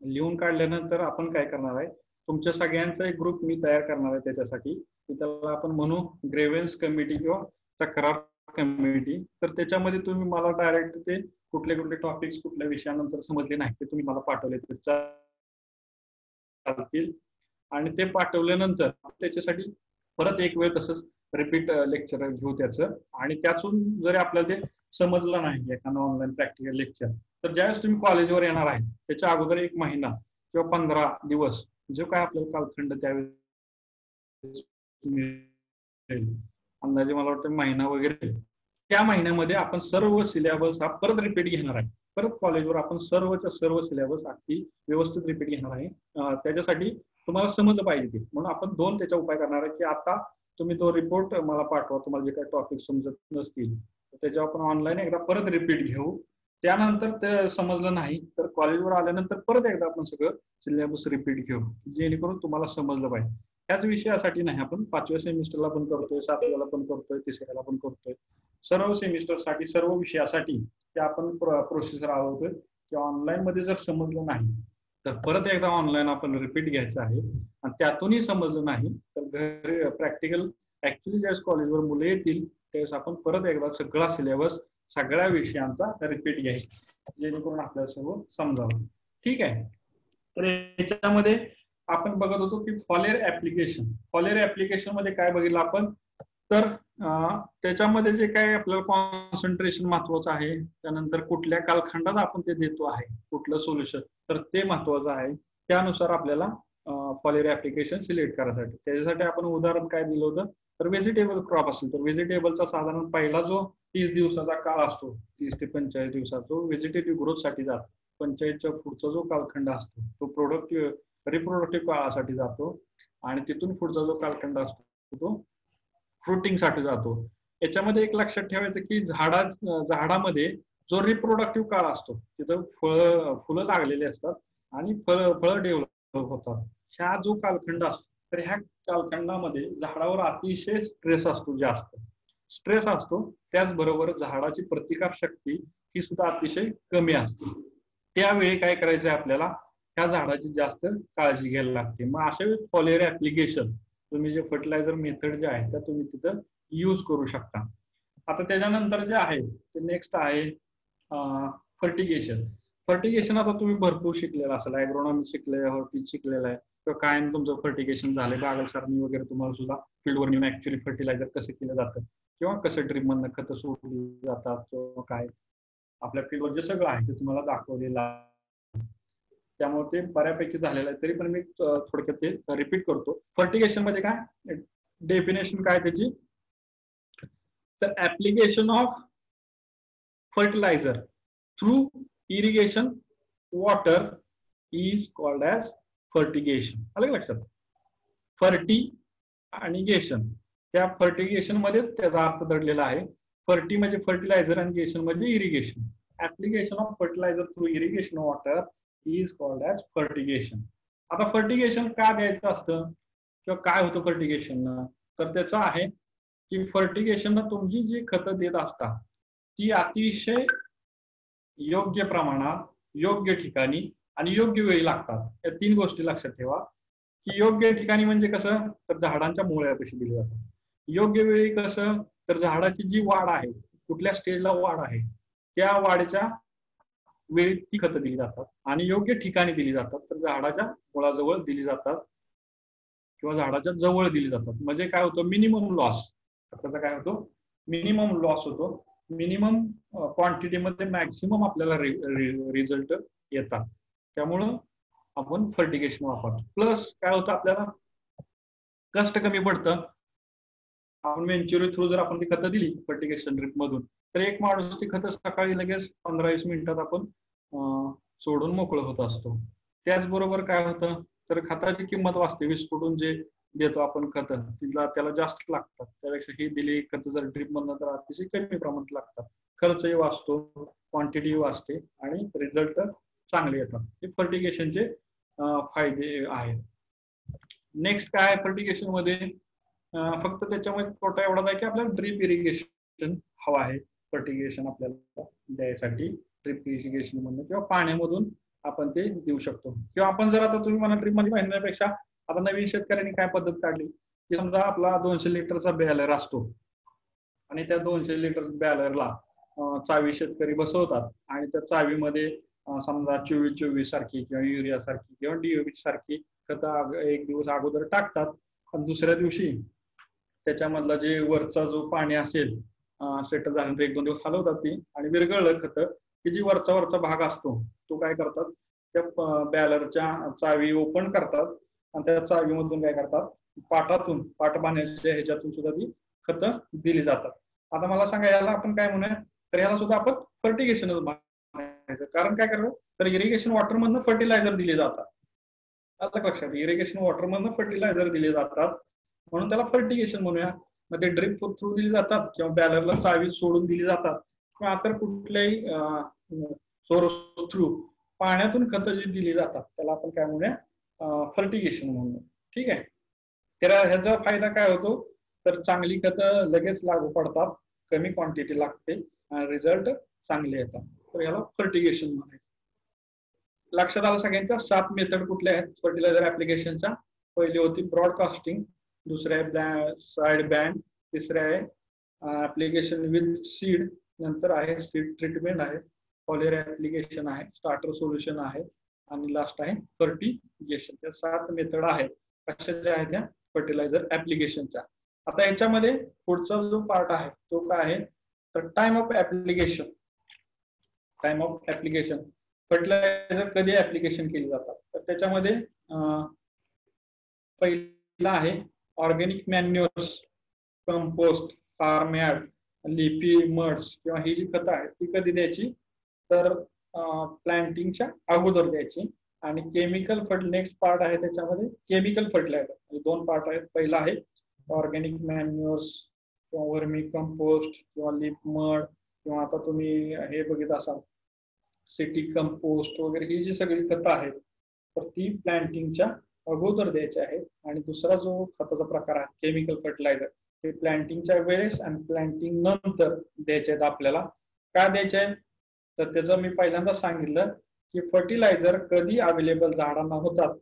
लिहून काढल्यानंतर आपण काय करणार आहे, तुमच्या सगळ्यांचा एक ग्रुप मी तयार करणार आहे त्याच्यासाठी, की त्याला आपण म्हणू ग्रेव्हन्स कमिटी किंवा तक्रार कमिटी. तर त्याच्यामध्ये तुम्ही मला डायरेक्ट ते कुठले कुठले टॉपिक्स कुठल्या विषयानंतर समजले नाही ते तुम्ही मला पाठवले तर चालतील. आणि ते पाठवल्यानंतर त्याच्यासाठी परत एक वेळ तसंच रिपीट लेक्चर घेऊ त्याचं. आणि त्यातून जरी आपल्याला ते समजलं नाही एखादं ऑनलाईन प्रॅक्टिकल लेक्चर, तर ज्यावेळेस तुम्ही कॉलेजवर येणार आहे त्याच्या अगोदर 1 महिना किंवा 15 दिवस जो काय आपल्याला कालखंड त्यावेळेस अंदाजे मला वाटतं महिना वगैरे, त्या महिन्यामध्ये आपण सर्व सिलेबस हा परत रिपीट घेणार आहे. परत कॉलेजवर आपण सर्वच्या सर्व सिलेबस अगदी व्यवस्थित रिपीट घेणार आहे. त्याच्यासाठी तुम्हाला समजलं पाहिजे ते, म्हणून आपण 2 त्याचा उपाय करणार आहे, की आता तुम्ही तो रिपोर्ट मला पाठवा, तुम्हाला जे काही टॉपिक समजत नसतील तर त्याच्यावर आपण ऑनलाईन एकदा परत रिपीट घेऊ. त्यानंतर ते समजलं नाही तर कॉलेजवर आल्यानंतर परत एकदा आपण सगळं सिलेबस रिपीट घेऊ, जेणेकरून तुम्हाला समजलं पाहिजे. त्याच विषयासाठी नाही, आपण 5व्या सेमिस्टरला पण करतोय, 7व्याला पण करतोय, 3ऱ्याला पण करतोय. सर्व सेमिस्टरसाठी सर्व विषयासाठी ते आपण प्रोसेस राबवतोय, की ऑनलाईन मध्ये जर समजलं नाही तर परत एकदा ऑनलाईन आपण रिपीट घ्यायचं आहे. आणि त्यातूनही समजलं नाही तर घरी प्रॅक्टिकल ऍक्च्युली ज्यावेळेस कॉलेजवर मुलं येतील त्यावेळेस आपण परत एकदा सगळा सिलेबस सगळ्या विषयांचा रिपीट घ्यायचा, जेणेकरून आपल्याला सर्व समजावं. ठीक आहे. तर याच्यामध्ये आपण बघत होतो की फॉलेर ऍप्लिकेशन. फॉलेर ऍप्लिकेशन मध्ये काय बघितलं आपण, तर त्याच्यामध्ये जे काय आपल्याला कॉन्सन्ट्रेशन महत्वाचं आहे, त्यानंतर कुठल्या कालखंडात आपण ते देतो आहे कुठलं सोल्युशन, तर ते महत्वाचं आहे. त्यानुसार आपल्याला फॉलेर ऍप्लिकेशन सिलेक्ट करायसाठी त्याच्यासाठी आपण उदाहरण काय दिलं होतं, तर व्हेजिटेबल क्रॉप असेल तर व्हेजिटेबलचा साधारण पहिला जो 30 दिवसाचा काळ असतो, 30 ते 45 दिवसाचा, तो व्हेजिटेटिव्ह ग्रोथ साठी जातो. 45च्या पुढचा जो कालखंड असतो तो प्रोडक्टिव्ह रिप्रोडक्टिव्ह काळासाठी जातो. आणि तिथून पुढचा जो कालखंड असतो तो फ्रुटिंग साठी जातो. याच्यामध्ये एक लक्षात ठेवायचं की झाडामध्ये जो रिप्रोडक्टिव्ह काळ असतो तिथं फुलं लागलेली असतात आणि फळं डेव्हलप होतात. ह्या जो कालखंड असतो तर ह्या कालखंडामध्ये झाडावर अतिशय स्ट्रेस असतो, जास्त स्ट्रेस असतो. त्याचबरोबर झाडाची प्रतिकार शक्ती ही सुद्धा अतिशय कमी असते. त्यावेळी काय करायचंय आपल्याला, त्या झाडाची जास्त काळजी घ्यायला लागते. मग अशा वेळी फॉलेर ऍप्लिकेशन तुम्ही जे फर्टिलायझर मेथड जे आहे त्या तुम्ही तिथं यूज करू शकता. आता त्याच्यानंतर जे आहे ते नेक्स्ट आहे फर्टिगेशन. फर्टिगेशन आता तुम्ही भरपूर शिकलेला असेल, ऍग्रोनॉमी शिकले, हॉर्टी शिकलेला आहे किंवा कायम तुमचं फर्टिगेशन झालंय, बागल सारणी वगैरे तुम्हाला सुद्धा फील्डवर नेऊन ऍक्च्युअली फर्टिलायझर कसं केलं जातं किंवा कसं ड्रीप मधनं खतं सोडली जातात किंवा काय आपल्या फील्डवर जे सगळं आहे ते तुम्हाला दाखवलेलं आहे. त्यामुळे ते बऱ्यापैकी झालेलं आहे. तरी पण मी थोडक्यात ते रिपीट करतो. फर्टिगेशन म्हणजे काय, डेफिनेशन काय त्याची, तर application of fertilizer through irrigation water is called as fertigation. आलं लक्षात. फर्टी आणि गेशन, त्या फर्टिगेशन मध्येच त्याचा अर्थ दडलेला आहे. फर्टी म्हणजे फर्टिलायझर आणि गेशन म्हणजे irrigation. Application of fertilizer through irrigation water is called as fertigation. आता फर्टिगेशन का द्यायचं असतं किंवा काय होतं फर्टिगेशन, तर त्याचं आहे की फर्टिगेशन तुमची जी खतं देत असता ती अतिशय योग्य प्रमाणात, योग्य ठिकाणी आणि योग्य वेळी लागतात. या 3 गोष्टी लक्षात ठेवा. की योग्य ठिकाणी म्हणजे कसं, तर झाडांच्या मुळापाशी दिली जातात. योग्य वेळी कसं, तर झाडाची जी वाढ आहे, कुठल्या स्टेजला वाढ आहे त्या वाढीच्या वेळी ती खतं दिली जातात आणि योग्य ठिकाणी दिली जातात. तर झाडाच्या मुळाजवळ दिली जातात किंवा झाडाच्या जवळ दिली जातात. म्हणजे काय होतं, मिनिमम लॉस. त्याचा काय होतो, मिनिमम लॉस होतो. मिनिमम क्वांटिटीमध्ये मॅक्सिमम आपल्याला रिझल्ट येतात. त्यामुळं आपण फर्टिगेशन वापरतो. प्लस काय होतं, आपल्याला कष्ट कमी पडतं. आपण वेंचुरी थ्रू जर आपण ती खतं दिली फर्टिगेशन ड्रिप मधून, तर एक माणूस ती खतं सकाळी लगेच 15-20 मिनिटात आपण सोडून मोकळं होत असतो. त्याचबरोबर काय होतं, तर खताची किंमत वाचते. विस्फोटून जे देतो आपण खतं त्याला जास्त लागतात, त्यापेक्षा ही दिली खतं जर ड्रिप मधनं तर अतिशय कमी प्रमाणात लागतात. खर्चही वाचतो, क्वांटिटी वाचते आणि रिझल्ट चांगले येतात. हे फर्टिगेशनचे फायदे आहेत. नेक्स्ट काय फर्टिगेशन मध्ये, फक्त त्याच्यामध्ये तोटा एवढाच आहे की आपल्याला ड्रीप इरिगेशन हवा आहे फर्टिगेशन आपल्याला द्यायसाठी ड्रिप इरिगेशन मधून किंवा पाण्यामधून आपण ते देऊ शकतो. किंवा आपण जर आता तुम्ही मला ड्रिप मध्ये म्हणण्यापेक्षा आता नवीन शेतकऱ्यांनी काय पद्धत काढली की समजा आपला 200 लिटरचा बॅलर असतो आणि त्या 200 लिटर बॅलरला चावी शेतकरी बसवतात आणि त्या चावीमध्ये समजा 24-24 सारखी किंवा युरिया सारखी किंवा DOP सारखी खतं एक दिवस अगोदर टाकतात आणि दुसऱ्या दिवशी त्याच्यामधला जे वरचा जो पाणी असेल सेटल झाल्यानंतर 1-2 दिवस हलवतात ती आणि विरघळलं खतं की जी वरचा भाग असतो तो काय करतात त्या बॅलरच्या चावी ओपन करतात आणि त्या चावीमधून काय करतात पाट बांधण्याच्या ह्याच्यातून सुद्धा ती खतं दिली जातात. आता मला सांगा याला आपण काय म्हणूया तर याला सुद्धा आपण फर्टिगेशनच म्हणायचं. कारण काय करतो तर इरिगेशन वॉटर मधनं फर्टिलायझर दिले जातात. आता लक्षात इरिगेशन वॉटर मधनं फर्टिलायझर दिले जातात म्हणून त्याला फर्टिगेशन म्हणूया. मग ते ड्रिप थ्रू दिली जातात किंवा बॅलरला चावी सोडून दिली जातात किंवा आता कुठल्याही सोर्स थ्रू पाण्यातून खतं जी दिली जातात त्याला आपण काय म्हणूया फर्टिगेशन म्हणूया. ठीक आहे. तर ह्याचा फायदा काय होतो तर चांगली खतं लगेच लागू पडतात, कमी क्वांटिटी लागते आणि रिझल्ट चांगले येतात. तर याला फर्टिगेशन म्हणायचं. लक्षात आलं सगळ्यांच्या 7 मेथड कुठल्या आहेत फर्टिलायझर ऍप्लिकेशनच्या. पहिली होती ब्रॉडकास्टिंग, दुसऱ्या आहे साइड बँड, तिसऱ्या आहे ऍप्लिकेशन विथ सीड, नंतर आहे सीड ट्रीटमेंट आहे, फॉलियर ऍप्लिकेशन आहे, स्टार्टर सोल्युशन आहे आणि लास्ट आहे फर्टिगेशन. त्या 7 मेथड आहेत कशाच्या आहेत त्या फर्टिलायझर ऍप्लिकेशनच्या. आता याच्यामध्ये पुढचा जो पार्ट आहे तो काय आहे तर time of application. Time of application fertilizer कधी ऍप्लिकेशन केली जातात तर त्याच्यामध्ये पहिला आहे organic manures, compost, farm yard, लिफी मड्स किंवा ही जी खतं आहेत ती कधी द्यायची तर प्लांटिंगच्या अगोदर द्यायची. आणि केमिकल नेक्स्ट पार्ट आहे त्याच्यामध्ये केमिकल फर्टिलायझर म्हणजे 2 पार्ट आहेत. पहिला आहे ऑर्गॅनिक मॅन्युअर्स किंवा वर्मी कंपोस्ट किंवा लीफ मड किंवा आता तुम्ही हे बघित असाल सिटी कंपोस्ट वगैरे ही जी सगळी खतं आहेत तर ती प्लांटिंगच्या अगोदर द्यायची आहेत. आणि दुसरा जो खताचा प्रकार आहे केमिकल फर्टिलायझर ते प्लांटिंगच्या वेळेस आणि प्लांटिंग नंतर द्यायचे आहेत. आपल्याला काय द्यायचे आहे तर त्याचं मी पहिल्यांदा सांगितलं की फर्टिलायझर कधी अवेलेबल झाडांना होतात,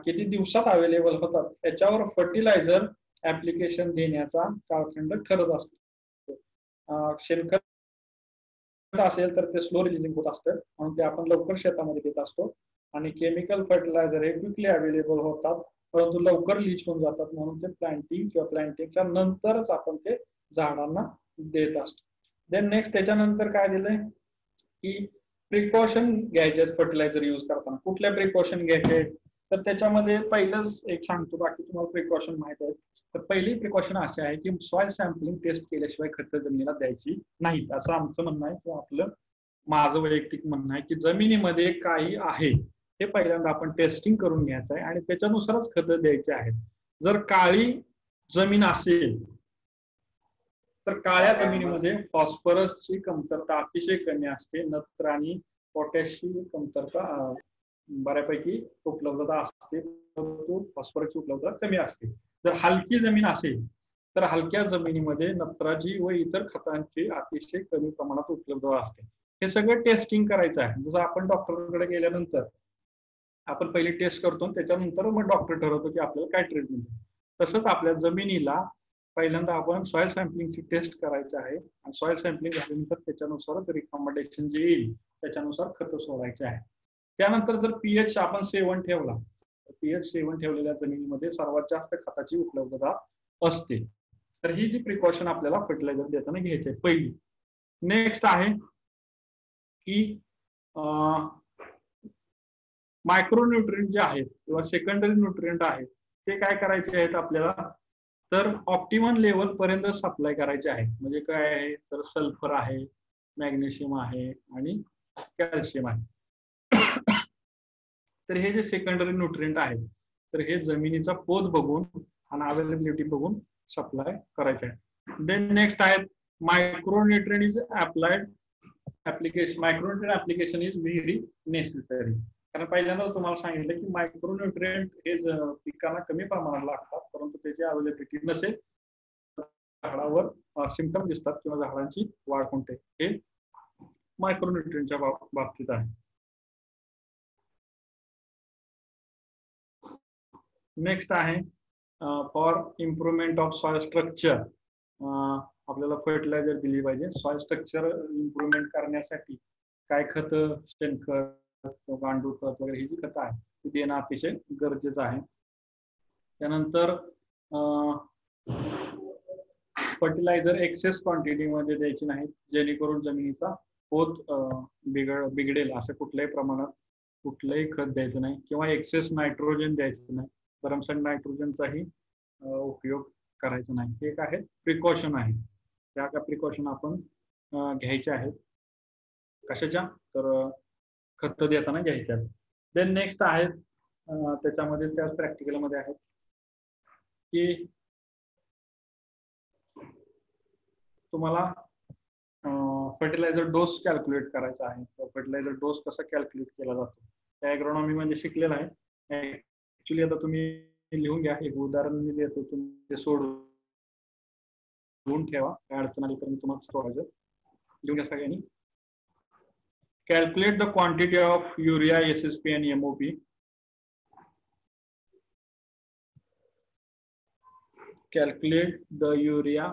किती दिवसात अवेलेबल होतात त्याच्यावर फर्टिलायझर ऍप्लिकेशन देण्याचा कालखंड ठरत असतो. शेणखत असेल तर ते स्लो रिलीजिंग होत असतं म्हणून ते आपण लवकर शेतामध्ये देत असतो. आणि केमिकल फर्टिलायझर हे क्विकली अवेलेबल होतात परंतु लवकर लीच होऊन जातात म्हणून ते प्लांटिंग किंवा प्लांटिंगच्या नंतरच आपण ते झाडांना देत असतो. देन नेक्स्ट त्याच्यानंतर काय दिलंय की प्रिकॉशन घ्यायचे फर्टिलायझर यूज करताना. कुठल्या प्रिकॉशन घ्यायचे तर त्याच्यामध्ये पहिलंच एक सांगतो, बाकी तुम्हाला प्रिकॉशन माहित आहे. तर पहिली प्रिकॉशन अशी आहे की सॉइल सॅम्पलिंग टेस्ट केल्याशिवाय खतं जमिनीला द्यायची नाहीत असं आमचं म्हणणं आहे किंवा आपलं माझं वैयक्तिक म्हणणं आहे की जमिनीमध्ये काही आहे हे पहिल्यांदा आपण टेस्टिंग करून घ्यायचं आहे आणि त्याच्यानुसारच खतं द्यायची आहेत. जर काळी जमीन असेल तर काळ्या जमिनीमध्ये फॉस्फरसची कमतरता अतिशय कमी असते, नत्र आणि पोटॅशची कमतरता बऱ्यापैकी उपलब्धता असते, परंतु फॉस्फरसची उपलब्धता कमी असते. जर हलकी जमीन असेल तर हलक्या जमिनीमध्ये नत्राची व इतर खतांची अतिशय कमी प्रमाणात उपलब्धता असते. हे सगळं टेस्टिंग करायचं आहे. जसं आपण डॉक्टरकडे गेल्यानंतर आपण पहिली टेस्ट करतो त्याच्यानंतर मग डॉक्टर ठरवतो की आपल्याला काय ट्रीटमेंट. तसंच आपल्या जमिनीला पहिल्यांदा आपण सॉइल सॅम्पलिंगची टेस्ट करायची आहे आणि सॉइल सॅम्पलिंग झाल्यानंतर त्याच्यानुसारच रिकमेंडेशन जे येईल त्याच्यानुसार खतं सोडायचे आहे. त्यानंतर जर पीएच आपण 7 ठेवला तर पीएच 7 ठेवलेल्या जमिनीमध्ये सर्वात जास्त खताची उपलब्धता असते. तर ही जी प्रिकॉशन आपल्याला फर्टिलायझर देताना घ्यायची आहे पहिली. नेक्स्ट आहे की मायक्रोन्यूट्रिएंट जे आहेत किंवा सेकंडरी न्यूट्रिएंट आहेत ते काय करायचे आहेत आपल्याला तर ऑप्टिमम लेवल पर्यंत सप्लाय करायचे आहे. म्हणजे काय आहे तर सल्फर आहे, मॅग्नेशियम आहे आणि कॅल्शियम आहे. तर हे जे सेकंडरी न्यूट्रिएंट आहेत तर हे जमिनीचा पोत बघून आणि अवेलेबिलिटी बघून सप्लाय करायचे आहे. देन नेक्स्ट आहे micronutrient is applied application. Micronutrient application is very necessary. कारण पहिल्यांदा तुम्हाला सांगितलं की मायक्रोन्यूट्रिएंट हे पिकांना कमी प्रमाणात लागतात परंतु त्याची अवेलेबिलिटी नसेल झाडावर सिम्पटम दिसतात किंवा झाडांची वाढ कोणते हे मायक्रोन्यूट्रियनच्या बाबतीत आहे. नेक्स्ट आहे for improvement of soil structure. आपल्याला फर्टिलायझर दिली पाहिजे. सॉइल स्ट्रक्चर इम्प्रुव्हमेंट करण्यासाठी काय खत, शेणखत, गांडूळ खत वगैरे ही जी खतं आहे ती देणं अतिशय गरजेचं आहे. त्यानंतर फर्टिलायझर एक्सेस क्वांटिटीमध्ये द्यायची नाही, जेणेकरून जमिनीचा पोत बिघडेल. असं कुठल्याही प्रमाणात कुठलंही खत द्यायचं नाही किंवा एक्सेस नायट्रोजन द्यायचं नाही. भरमसाठ नायट्रोजनचाही उपयोग करायचा नाही. हे एक आहे प्रिकॉशन आहे. त्या प्रिकॉशन आपण घ्यायच्या आहेत. कशाच्या? तर खत देताना घ्यायच्या. देन नेक्स्ट आहे त्याच्यामध्ये त्याच प्रॅक्टिकलमध्ये आहे की तुम्हाला फर्टिलायझर डोस कॅल्क्युलेट करायचा आहे. फर्टिलायझर डोस कसा कॅल्क्युलेट केला जातो त्या ॲग्रोनॉमी मध्ये शिकलेला आहे. ऍक्च्युली आता तुम्ही लिहून घ्या. एक उदाहरण मी देतो, तुम्ही ते सोडवून ठेवा. काय अडचण आली तर मी तुम्हाला सोडायचं. लिहून घ्या सगळ्यांनी. Calculate the quantity of urea, SSP and MOP. Calculate the urea,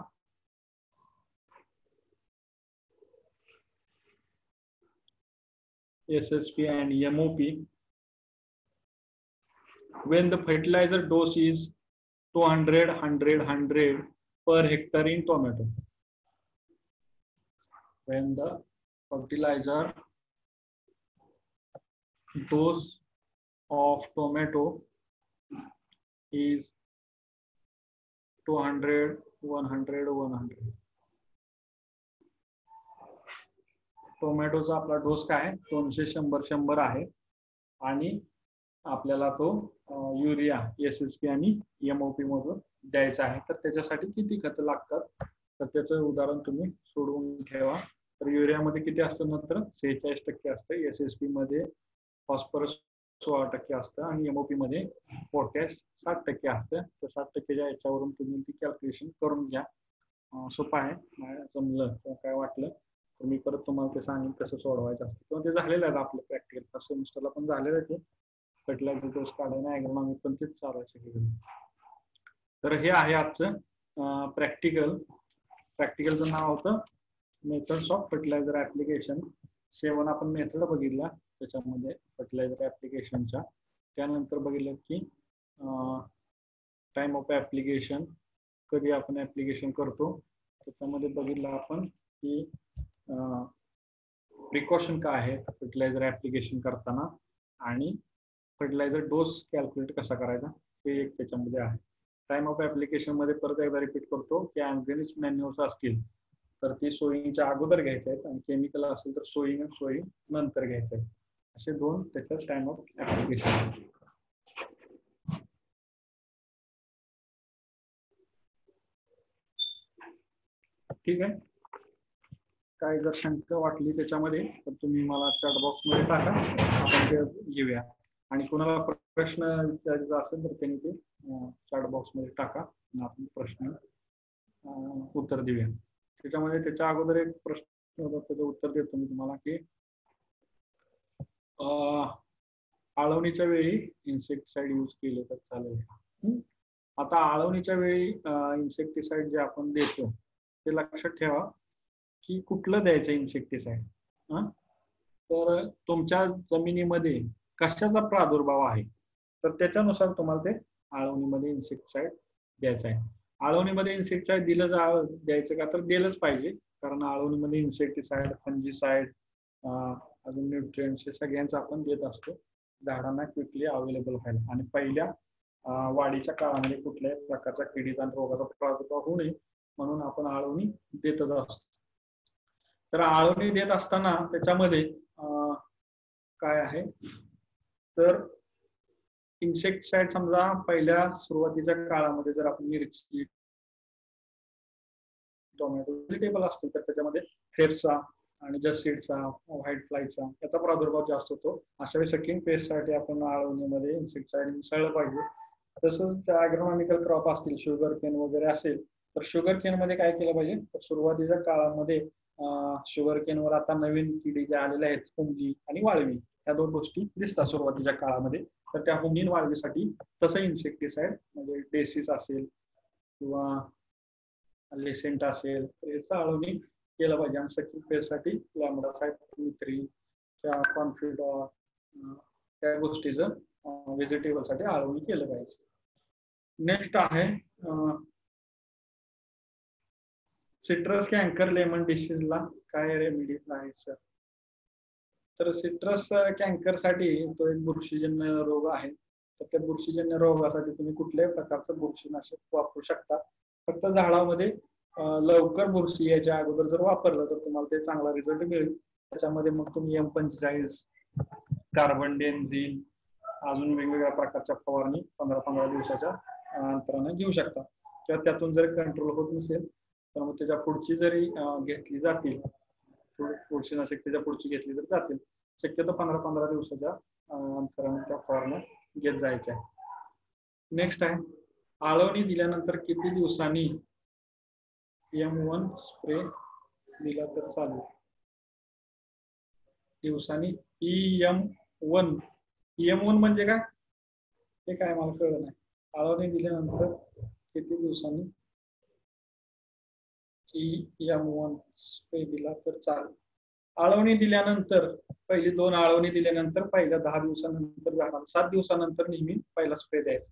SSP and MOP when the fertilizer dose is 200, 100, 100 per hectare in tomato. When the fertilizer dose of tomato is 200, 100, 100. टोमॅटोचा आपला डोस काय आहे? 200, 100, 100 आहे आणि आपल्याला तो urea, SSP आणि MOP मधून द्यायचा आहे. तर त्याच्यासाठी किती खतं लागतात तर त्याचं उदाहरण तुम्ही सोडवून ठेवा. तर युरियामध्ये किती असतं? नंतर 46% असतं, SSP मध्ये फॉस्फरस 16% असतं आणि MOP मध्ये पोटॅश 60% असतं. तर 60%च्या याच्यावरून तुम्ही ती कॅल्क्युलेशन करून घ्या. सोपं आहे. जमलं किंवा काय वाटलं तर मी परत तुम्हाला ते सांगेन कसं सोडवायचं असतं. किंवा ते झालेलं आहे आपलं प्रॅक्टिकल. फर्स्ट सेमिस्टरला पण झालेलं आहे ते. फर्टिलायझर डोस काढायला ॲग्रोनॉमी पण तेच चालू आहे सगळीकडे. तर हे आहे आजचं प्रॅक्टिकल. प्रॅक्टिकलचं नाव होतं मेथड्स ऑफ फर्टिलायझर ऍप्लिकेशन. 7 आपण मेथड बघितला त्याच्यामध्ये फर्टिलायझर ऍप्लिकेशनच्या. त्यानंतर बघितलं की टाइम ऑफ ऍप्लिकेशन, कधी आपण ऍप्लिकेशन करतो. त्याच्यामध्ये बघितलं आपण की प्रिकॉशन काय आहे फर्टिलायझर ऍप्लिकेशन करताना आणि फर्टिलायझर डोस कॅल्क्युलेट कसा करायचा ते एक त्याच्यामध्ये आहे. टाइम ऑफ ऍप्लिकेशन मध्ये परत एकदा रिपीट करतो की ॲन्झॅलिस मॅन्युअल्स असतील तर ती सोईंगच्या अगोदर घ्यायचे आहेत आणि केमिकल असेल तर सोईंग नंतर घ्यायचे आहेत. असे दोन त्याच्यात टाइम ऑफ ऍप्लिकेशन. ठीक आहे. काय जर शंका वाटली त्याच्यामध्ये तर तुम्ही मला चॅट बॉक्स मध्ये टाका, आपण ते घेऊया. आणि कोणाला प्रश्न विचारायचा असेल तर त्यांनी ते चॅट बॉक्स मध्ये टाका आणि आपण प्रश्न उत्तर देऊया. त्याच्यामध्ये त्याच्या अगोदर एक प्रश्न होता त्याचं उत्तर देतो मी तुम्हाला की आळवणीच्या वेळी इन्सेक्टिसाइड यूज केले तर चालेल. आता आळवणीच्या वेळी इन्सेक्टिसाइड जे आपण देतो ते लक्षात ठेवा की कुठलं द्यायचं इन्सेक्टिसाइड. तर तुमच्या जमिनीमध्ये कशाचा प्रादुर्भाव आहे तर त्याच्यानुसार तुम्हाला ते आळवणीमध्ये इन्सेक्टिसाइड द्यायचं आहे. आळवणीमध्ये इन्सेक्टिसाइड द्यायचं का तर दिलंच पाहिजे, कारण आळवणीमध्ये इन्सेक्टिसाइड, फंजीसाइड, अजून न्यूट्रिएंट्स हे सगळ्यांचं आपण देत असतो झाडांना क्विकली अवेलेबल व्हायला आणि पहिल्या वाढीच्या काळामध्ये कुठल्याही प्रकारच्या किडीचा रोगाचा प्रादुर्भाव होऊ नये म्हणून आपण आळवणी देतच असतो. तर आळवणी देत असताना त्याच्यामध्ये काय आहे तर इन्सेक्टिसाइड समजा पहिल्या सुरुवातीच्या काळामध्ये जर आपण मिरची, टोमॅटो व्हेजिटेबल असतील तर त्याच्यामध्ये थ्रिप्सचा आणि जस्टिडचा, व्हाईट फ्लायचा याचा प्रादुर्भाव जास्त होतो. अशा वेळी सकिंग पेस्टसाठी आपण आळवणीमध्ये इन्सेक्टिसाइड मिसळलं पाहिजे. तसंच ॲग्रोनॉमिकल क्रॉप असतील, शुगर केन वगैरे असेल तर शुगर केन मध्ये काय केलं पाहिजे, तर सुरुवातीच्या काळामध्ये शुगर केनवर आता नवीन किडी ज्या आलेल्या आहेत, हुंगी आणि वाळवी, ह्या दोन गोष्टी दिसतात सुरुवातीच्या काळामध्ये. तर त्या हुंगी वाळवीसाठी तसं इन्सेक्टिसाइड म्हणजे डेसिस असेल किंवा लेसेंट असेल तर याचं आळवणी केलं पाहिजे. आणि सकिंग पेस्टसाठी लॅम्बडासाइड किंवा कॉन्फिडॉर त्या गोष्टीचं व्हेजिटेबलसाठी आळवणी केलं पाहिजे. नेक्स्ट आहे सिट्रस कॅन्कर लेमन डिसीजला काय रेमेडीज आहे सर. तर सिट्रस कॅन्करसाठी तो एक बुरशीजन्य रोग आहे. तर त्या बुरशीजन्य रोगासाठी तुम्ही कुठल्याही प्रकारचं बुरशीनाशक वापरू शकता. फक्त झाडामध्ये लवकर बुरशी याच्या अगोदर जर वापरलं तर तुम्हाला ते चांगला रिझल्ट मिळेल. त्याच्यामध्ये मग तुम्ही M45 कार्बन डेन्झिन अजून वेगवेगळ्या प्रकारच्या फवारणी 15-15 दिवसाच्या अंतराने घेऊ शकता. किंवा त्यातून जर कंट्रोल होत नसेल तर मग त्याच्या पुढची जरी घेतली जातील, बुरशीनाशक त्याच्या पुढची घेतली तर जातील. शक्यतो 15-15 दिवसाच्या अंतराने त्या फवारण्या घेत जायच्या. नेक्स्ट आहे आळवणी दिल्यानंतर किती दिवसांनी M1 स्प्रे दिला तर चालेल. दिवसांनी EM1 म्हणजे काय ते काय मला कळलं नाही. आळवणी दिल्यानंतर किती दिवसांनी EM1 स्प्रे दिला तर चालेल. आळवणी दिल्यानंतर पहिली 2 आळवणी दिल्यानंतर पहिल्या 10 दिवसानंतर झाडाला 7 दिवसानंतर नेहमी पहिला स्प्रे द्यायचा.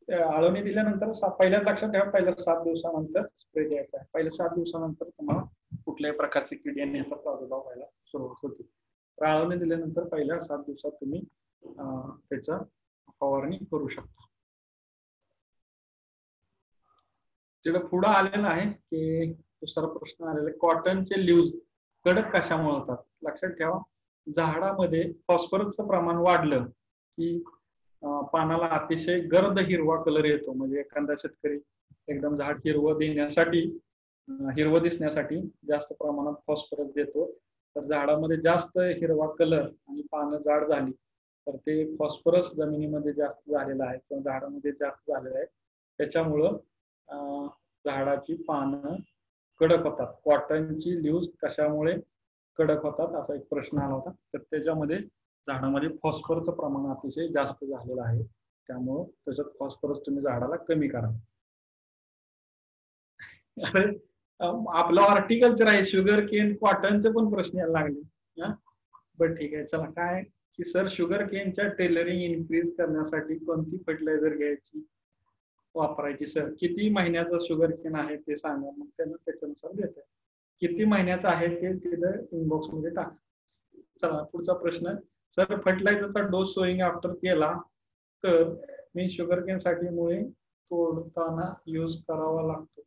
आळवणी दिल्यानंतर पहिल्या लक्षात ठेवा, पहिल्या 7 दिवसानंतर स्प्रे द्यायचा आहे. पहिल्या 7 दिवसानंतर तुम्हाला कुठल्याही प्रकारची कीड येण्याचा प्रादुर्भाव व्हायला सुरुवात होते. तर आळवणी दिल्यानंतर पहिल्या 7 दिवसात तुम्ही त्याचा फवारणी करू शकता. तिकडे पुढे आलेला आहे की दुसरा प्रश्न आलेला आहे, कॉटनचे लीव्ज कडक कशामुळे होतात. लक्षात ठेवा, झाडामध्ये फॉस्फरसचं प्रमाण वाढलं की पानाला अतिशय गर्द हिरवा कलर येतो. म्हणजे एखादा शेतकरी एकदम झाड हिरवं दिसण्यासाठी जास्त प्रमाणात फॉस्फरस देतो. तर झाडामध्ये जास्त हिरवा कलर आणि पानं जाड झाली तर ते फॉस्फरस जमिनीमध्ये जास्त झालेलं आहे किंवा झाडामध्ये जास्त झालेलं आहे. त्याच्यामुळं झाडाची पानं कडक होतात. कॉटनची लीव्ज कशामुळे कडक होतात असा एक प्रश्न आला होता. तर त्याच्यामध्ये झाडामध्ये फॉस्फरसचं प्रमाण अतिशय जास्त झालेलं आहे. त्यामुळं त्याच्यात फॉस्फरस तुम्ही झाडाला कमी करा. आपलं हॉर्टिकल्चर आहे, शुगर केन कॉटनचे पण प्रश्न यायला लागले. बट ठीक आहे, चला काय की सर शुगर केनच्या टेलरिंग इन्क्रीज करण्यासाठी कोणती फर्टिलायझर घ्यायची वापरायची सर. किती महिन्याचं शुगर केन आहे ते सांगा, मग त्यांना त्याच्यानुसार देत. किती महिन्याचं आहे ते तिथं इनबॉक्स मध्ये टाका. चला पुढचा प्रश्न, सर फर्टिलायझरचा डोस सोईंग आफ्टर केला तर मी शुगर केन साठी मुळे तोडताना यूज करावा लागतो.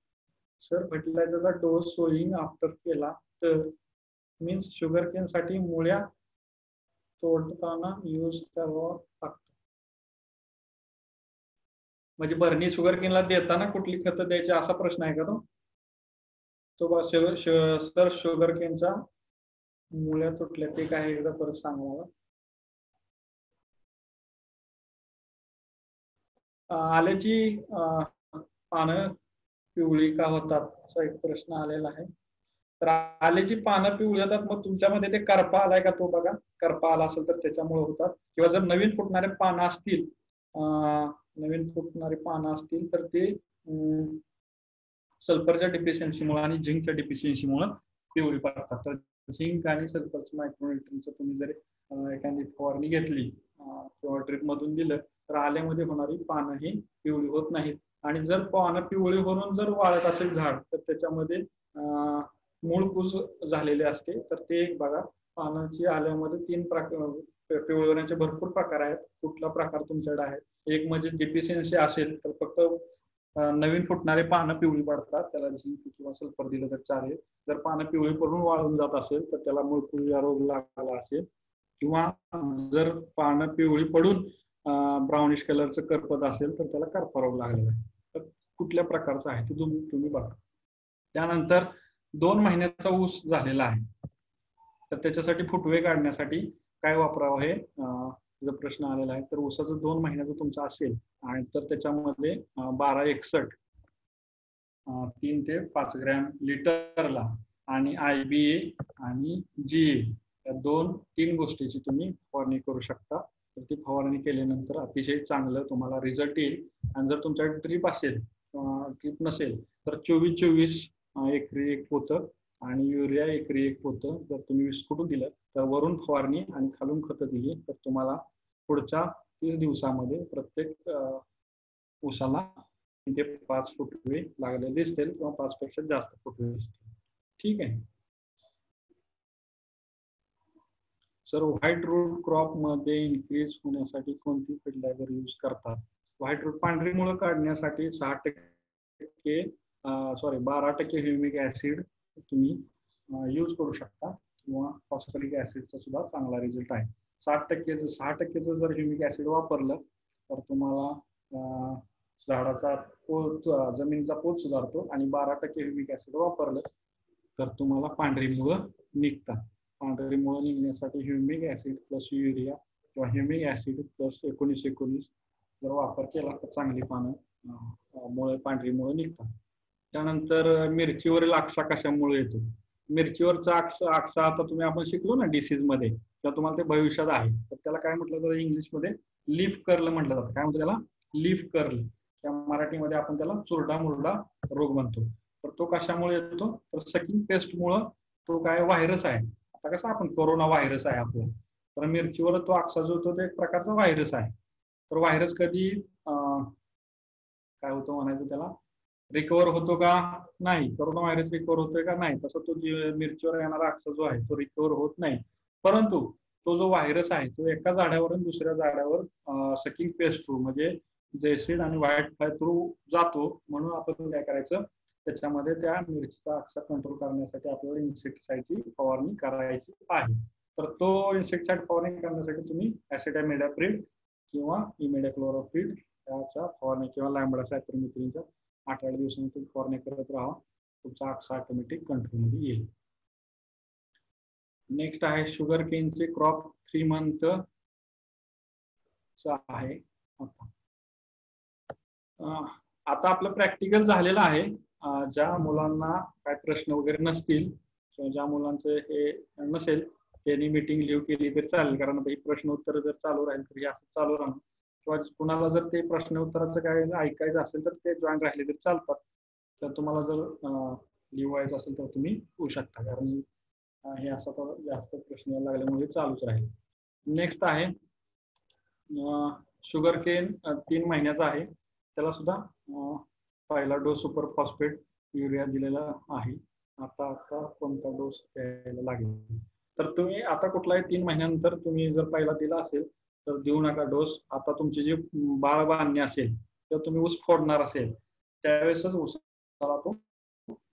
सर फर्टिलायझरचा डोस सोईंग आफ्टर केला तर मीन्स शुगर केन साठी मुळ्या तोडताना यूज करावा लागतो. म्हणजे बरणी शुगर केनला देताना कुठली खतं द्यायची असा प्रश्न आहे का तो सर शुगर केनच्या मुळ्या तुटल्या ते काय एकदा परत सांगा मला. आल्याची पानं पिवळी का होतात असा एक प्रश्न आलेला आहे. तर आल्याची पानं पिवळी होतात, मग तुमच्यामध्ये ते करपा आलाय का तो बघा. करपा आला असेल तर त्याच्यामुळे होतात. किंवा जर नवीन फुटणारे पानं असतील तर ते सल्फरच्या डिफिशियन्सीमुळे आणि झिंकच्या डिफिशियन्सीमुळे पिवळी पडतात. तर झिंक आणि सल्फरचं मायक्रोन्यूट्रियनचं तुम्ही जर एखादी फवारणी घेतली किंवा ड्रिप मधून दिलं तर आल्यामध्ये होणारी पानं ही पिवळी होत नाहीत. आणि जर पानं पिवळी होऊन जर वाळत असेल झाड तर त्याच्यामध्ये मूळ कूज झालेले असते. तर ते एक बघा, पानाची आल्यामध्ये 3 प्रकार पिवळवण्याचे भरपूर प्रकार आहेत. कुठला प्रकार तुमच्याकडे आहे. एक म्हणजे डिफिशियन्सी असेल तर फक्त नवीन फुटणारे पानं पिवळी पडतात, त्याला झिंक किंवा सल्फर दिलं तर चालेल. जर पानं पिवळी पडून वाळून जात असेल तर त्याला मूळकुज रोग लागला असेल. किंवा जर पानं पिवळी पडून ब्राउनिश कलरचं करपत असेल तर त्याला करपा रोग लागलेला आहे. तर कुठल्या प्रकारचा आहे ते तुम्ही बघा. त्यानंतर 2 महिन्याचा ऊस झालेला आहे तर त्याच्यासाठी फुटवे काढण्यासाठी काय वापरावं हे जर प्रश्न आलेला आहे. तर ऊसाचं 2 महिन्याचं तुमचं असेल आणि तर त्याच्यामध्ये 1261 3 ते 5 ग्रॅम लिटरला आणि IBA आणि GA या 2-3 गोष्टीची तुम्ही फवारणी करू शकता. तर ती फवारणी केल्यानंतर अतिशय चांगलं तुम्हाला रिझल्ट येईल. आणि जर तुमच्याकडे ड्रीप असेल ड्रीप नसेल तर 24-24 एकरी 1 पोतं आणि युरिया एकरी 1 पोतं जर तुम्ही विस्कटून दिलं तर वरून फवारणी आणि खालून खतं दिली तर तुम्हाला पुढच्या 30 दिवसामध्ये प्रत्येक ऊसाला 3 ते 5 फुटवे लागलेले दिसतील किंवा 5 पेक्षा जास्त फुटवे दिसतील. ठीक आहे. सर व्हाईट रूट क्रॉप मध्ये इन्क्रीज होण्यासाठी कोणती फर्टिलायझर यूज करतात? व्हाईट रूट पांढरी मुळं काढण्यासाठी 12% ह्युमिक ऍसिड तुम्ही यूज करू शकता किंवा फॉस्फरिक ऍसिडचा सुद्धा चांगला रिझल्ट आहे. 6% जर ह्युमिक ऍसिड वापरलं तर तुम्हाला झाडाचा जमिनीचा पोत सुधारतो आणि 12% ह्युमिक ऍसिड वापरलं तर तुम्हाला पांढरी मुळं निघतात. पांढरी मुळं निघण्यासाठी ह्युमिक ऍसिड प्लस युरिया किंवा ह्युमिक ऍसिड प्लस 19-19 जर वापर केला तर चांगली पानं पांढरी मुळं निघतात. त्यानंतर मिरचीवरील आकसा कशामुळे येतो? मिरचीवरचा आकसा आता आपण शिकलो ना डिसीज मध्ये, तर तुम्हाला ते भविष्यात आहे. तर त्याला काय म्हटलं जातं इंग्लिशमध्ये? लीफ कर्ल म्हटलं जातं. काय म्हणतो त्याला? Leaf curl. त्या मराठीमध्ये आपण त्याला चुरडा मुरडा रोग म्हणतो. तर तो कशामुळे येतो? तर सकिंग पेस्टमुळं. तो काय व्हायरस आहे. आता कसं आपण कोरोना व्हायरस आहे आपला, तर मिरचीवर तो आकसा जो होतो तो एक प्रकारचा व्हायरस आहे. तर व्हायरस कधी काय होतं म्हणायचं त्याला, रिकवर होतो का? नाही. कोरोना व्हायरस रिकवर होतोय का? नाही. तसं तो मिरचीवर येणारा आकसा जो आहे तो रिकवर होत नाही. परंतु तो जो व्हायरस आहे तो एका झाडावरून दुसऱ्या झाडावर सकिंग पेस्ट थ्रू म्हणजे जेसिड आणि व्हाईट फ्लाय थ्रू जातो. म्हणून आपण काय करायचं, त्याच्यामध्ये त्या मिरचीचा आकसा कंट्रोल करण्यासाठी आपल्याला इन्सेक्टिसाइडची फवारणी करायची आहे. तर तो इन्सेक्टिसाइड फवारणी करण्यासाठी तुम्ही ऍसिटामिडाप्रिड किंवा इमिडाक्लोरोपिड त्याच्या फवारणी किंवा लॅम्बडा सायपरमेथ्रिनच्या 8 दिवसांनी तुम्ही फवारणी करत राहा. तुमचा आकसा ऑटोमॅटिक कंट्रोलमध्ये येईल. नेक्स्ट आहे शुगर केनचे क्रॉप 3 मंथ आहे. आता आपलं प्रॅक्टिकल झालेलं आहे. ज्या मुलांना काय प्रश्न वगैरे नसतील किंवा ज्या मुलांचं हे नसेल त्यांनी मीटिंग लिव्ह केली तर चालेल, कारण ही प्रश्न उत्तर जर चालू राहील तर हे असं चालू राहणार. किंवा कुणाला जर ते प्रश्न उत्तराचं काय ऐकायचं असेल तर ते जॉईन राहिले तर चालतात. तर तुम्हाला जर लिवायचं असेल तर तुम्ही होऊ शकता, कारण हे असं तर जास्त प्रश्न यायला लागल्यामुळे चालूच राहील. नेक्स्ट आहे शुगर केन 3 महिन्याचा आहे. त्याला सुद्धा पहिला डोस सुपर फॉस्फेट युरिया दिलेला आहे. आता कोणता डोस द्यायला लागेल तर तुम्ही आता कुठलाही 3 महिन्यानंतर तुम्ही जर पहिला दिला असेल तर देऊ नका डोस. आता तुमची जी बाळ बांधणी असेल तर तुम्ही ऊस फोडणार असेल त्यावेळेसच ऊसाला तो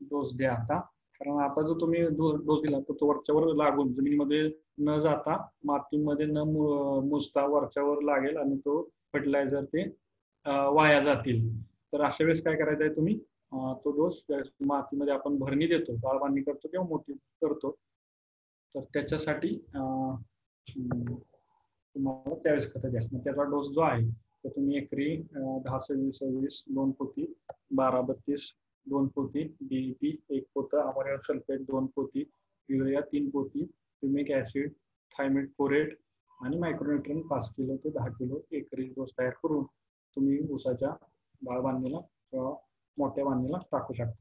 डोस द्या आता. कारण आता जो तुम्ही डोस दिला तर तो वरच्यावर लागून जमिनीमध्ये न जाता मातीमध्ये न मुजता वरच्यावर लागेल आणि तो फर्टिलायझर ते वाया जातील. तर अशा वेळेस काय करायचं आहे तुम्ही, तो डोस मातीमध्ये आपण भरणी देतो, बाळ बांधणी करतो किंवा मोठी करतो, तर त्याच्यासाठी तुम्हाला त्यावेळेस खतं द्या. मग त्याचा डोस जो आहे तर तुम्ही एकरी 10-26-26 2 पोती, 12-32 2 पोती, DEP 1 पोतं, अमोनियम सल्फेट 2 पोती, युरिया 3 पोती, ह्युमिक ऍसिड, थायमेट फोरेट आणि मायक्रोन्यूट्रियन 5 किलो ते 10 किलो एकरी डोस तयार करून तुम्ही ऊसाच्या बाळ बांधणीला किंवा मोठ्या बांधणीला टाकू शकता.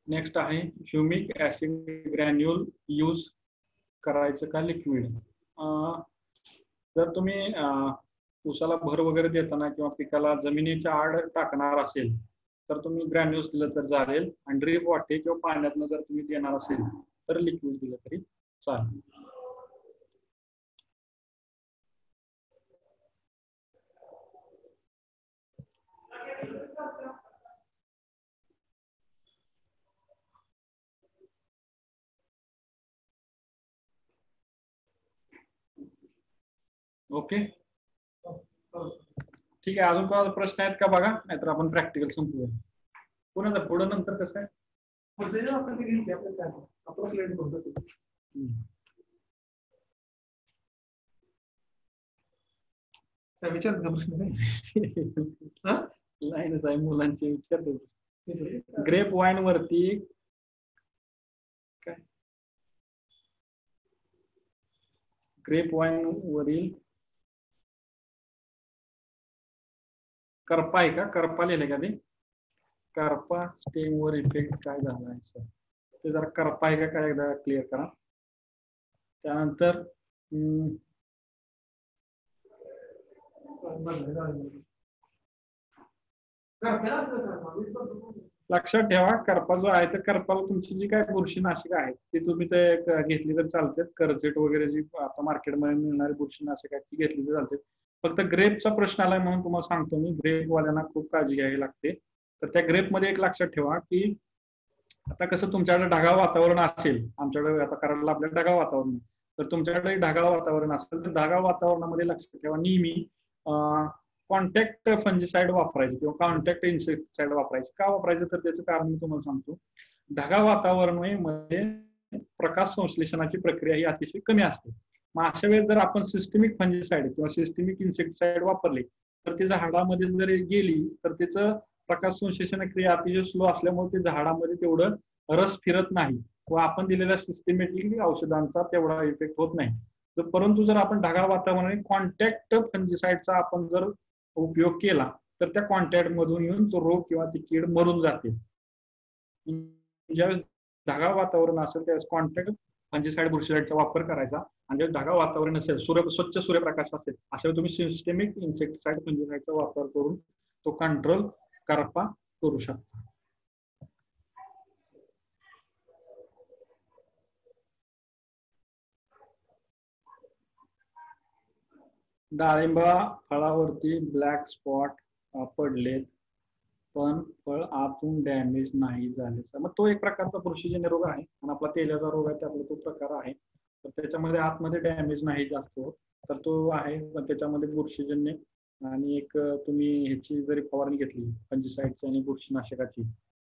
नेक्स्ट आहे ह्युमिक ऍसिड ग्रॅन्युल यूज करायचं का लिक्विड? जर तुम्ही ऊसाला भर वगैरे देताना किंवा पिकाला जमिनीच्या आड टाकणार असेल तर तुम्ही ग्रॅन्युल्स दिलं तर चालेल, आणि ड्रीप वाटे किंवा पाण्यातनं जर तुम्ही देणार असेल तर लिक्विड दिलं तरी चालेल. ओके, ठीक आहे. अजून कोणाला प्रश्न आहेत का बघा, नाहीतर आपण प्रॅक्टिकल संपूया. पुन्हा पुढे नंतर कसं आहे विचार प्रश्न लाईनच आहे मुलांचे विचार ग्रेप वाईन वरती काय ग्रेप वाईन वरील करपा आहे का करपा लिहिले का ते करपा स्टेम वर इफेक्ट काय झाला आहे सर ते जरा करपा आहे का काय एकदा क्लिअर करा त्यानंतर लक्षात ठेवा करपा जो आहे तर करपाला तुमची जी काय बुरशीनाशक आहे ती तुम्ही ते घेतली तर चालते कर्जेट वगैरे जी आता मार्केटमध्ये मिळणारी बुरशीनाशक आहे ती घेतली तर चालते फक्त ग्रेपचा प्रश्न आलाय म्हणून तुम्हाला सांगतो मी ग्रेप वाल्यांना खूप काळजी घ्यावी लागते तर त्या ग्रेपमध्ये एक लक्षात ठेवा की आता कसं तुमच्याकडे ढगाळ वातावरण असेल आमच्याकडे आता कराडला आपल्या ढगाळ वातावरण तर तुमच्याकडे ढगाळ वातावरण असेल तर ढगाळ वातावरणामध्ये लक्षात ठेवा नेहमी कॉन्टॅक्ट फंजिसाइड वापरायचे किंवा कॉन्टॅक्ट इन्सेक्टिसाइड वापरायचे का वापरायचं तर त्याचं कारण मी तुम्हाला सांगतो ढगाळ वातावरणामध्ये प्रकाश संश्लेषणाची प्रक्रिया ही अतिशय कमी असते मग अशा वेळेस जर आपण सिस्टमिक फंजिसाइड किंवा सिस्टमिक इन्सेक्टिसाइड वापरले तर ते झाडामध्ये जर गेली तर त्याचं प्रकाश संश्लेषण क्रिया अतिशय स्लो असल्यामुळे ते झाडामध्ये तेवढं रस फिरत नाही व आपण दिलेल्या सिस्टमॅटिक औषधांचा तेवढा इफेक्ट होत नाही परंतु जर आपण ढगाळ वातावरणाने कॉन्टॅक्ट फंजिसाइडचा आपण जर उपयोग केला तर त्या कॉन्टॅक्ट मधून येऊन तो रोग किंवा ती कीड मरून जाते ज्यावेळेस ढगाळ वातावरण असेल त्यावेळेस कॉन्टॅक्ट फंजिसाइड बुरशीसाइडचा वापर करायचा आणि जर ढगाळ वातावरण असेल स्वच्छ सूर्यप्रकाश असेल अशा तुम्ही सिस्टेमिक इन्सेक्टिसाइड फंजिसाइडचा वापर करून तो कंट्रोल करपा करू शकता डाळिंबा फळावरती ब्लॅक स्पॉट पडलेत पण फळ आतून डॅमेज नाही झाले मग तो एक प्रकारचा बुरशीजन्य रोग आहे आणि आपला तेलाचा रोग आहे त्यातला तो प्रकार आहे तर त्याच्यामध्ये आतमध्ये डॅमेज नाही जास्त होत तर तो आहे पण त्याच्यामध्ये बुरशीजन्य आणि एक तुम्ही ह्याची जरी फवारणी घेतली फंजिसाइडची आणि बुरशीनाशकाची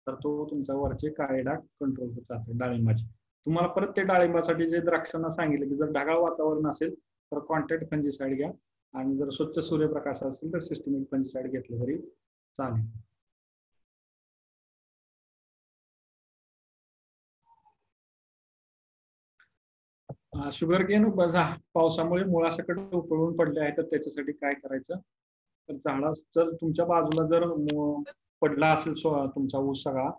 तर तो तुमच्या वरचे काळे डाग कंट्रोल होत जाते डाळिंबाची तुम्हाला परत ते डाळिंबासाठी जे द्राक्षांना सांगितलं की जर ढगाळ वातावरण असेल तर कॉन्टॅक्ट फंजिसाइड घ्या आणि जर स्वच्छ सूर्यप्रकाश असेल तर सिस्टमिक फंजिसाइड घेतलं तरी चालेल शुगर केन पावसामुळे मुळासकट उकळून पडले आहे तर त्याच्यासाठी काय करायचं तर झाडा जर तुमच्या बाजूला जर पडला असेल तुमचा ऊस सगळा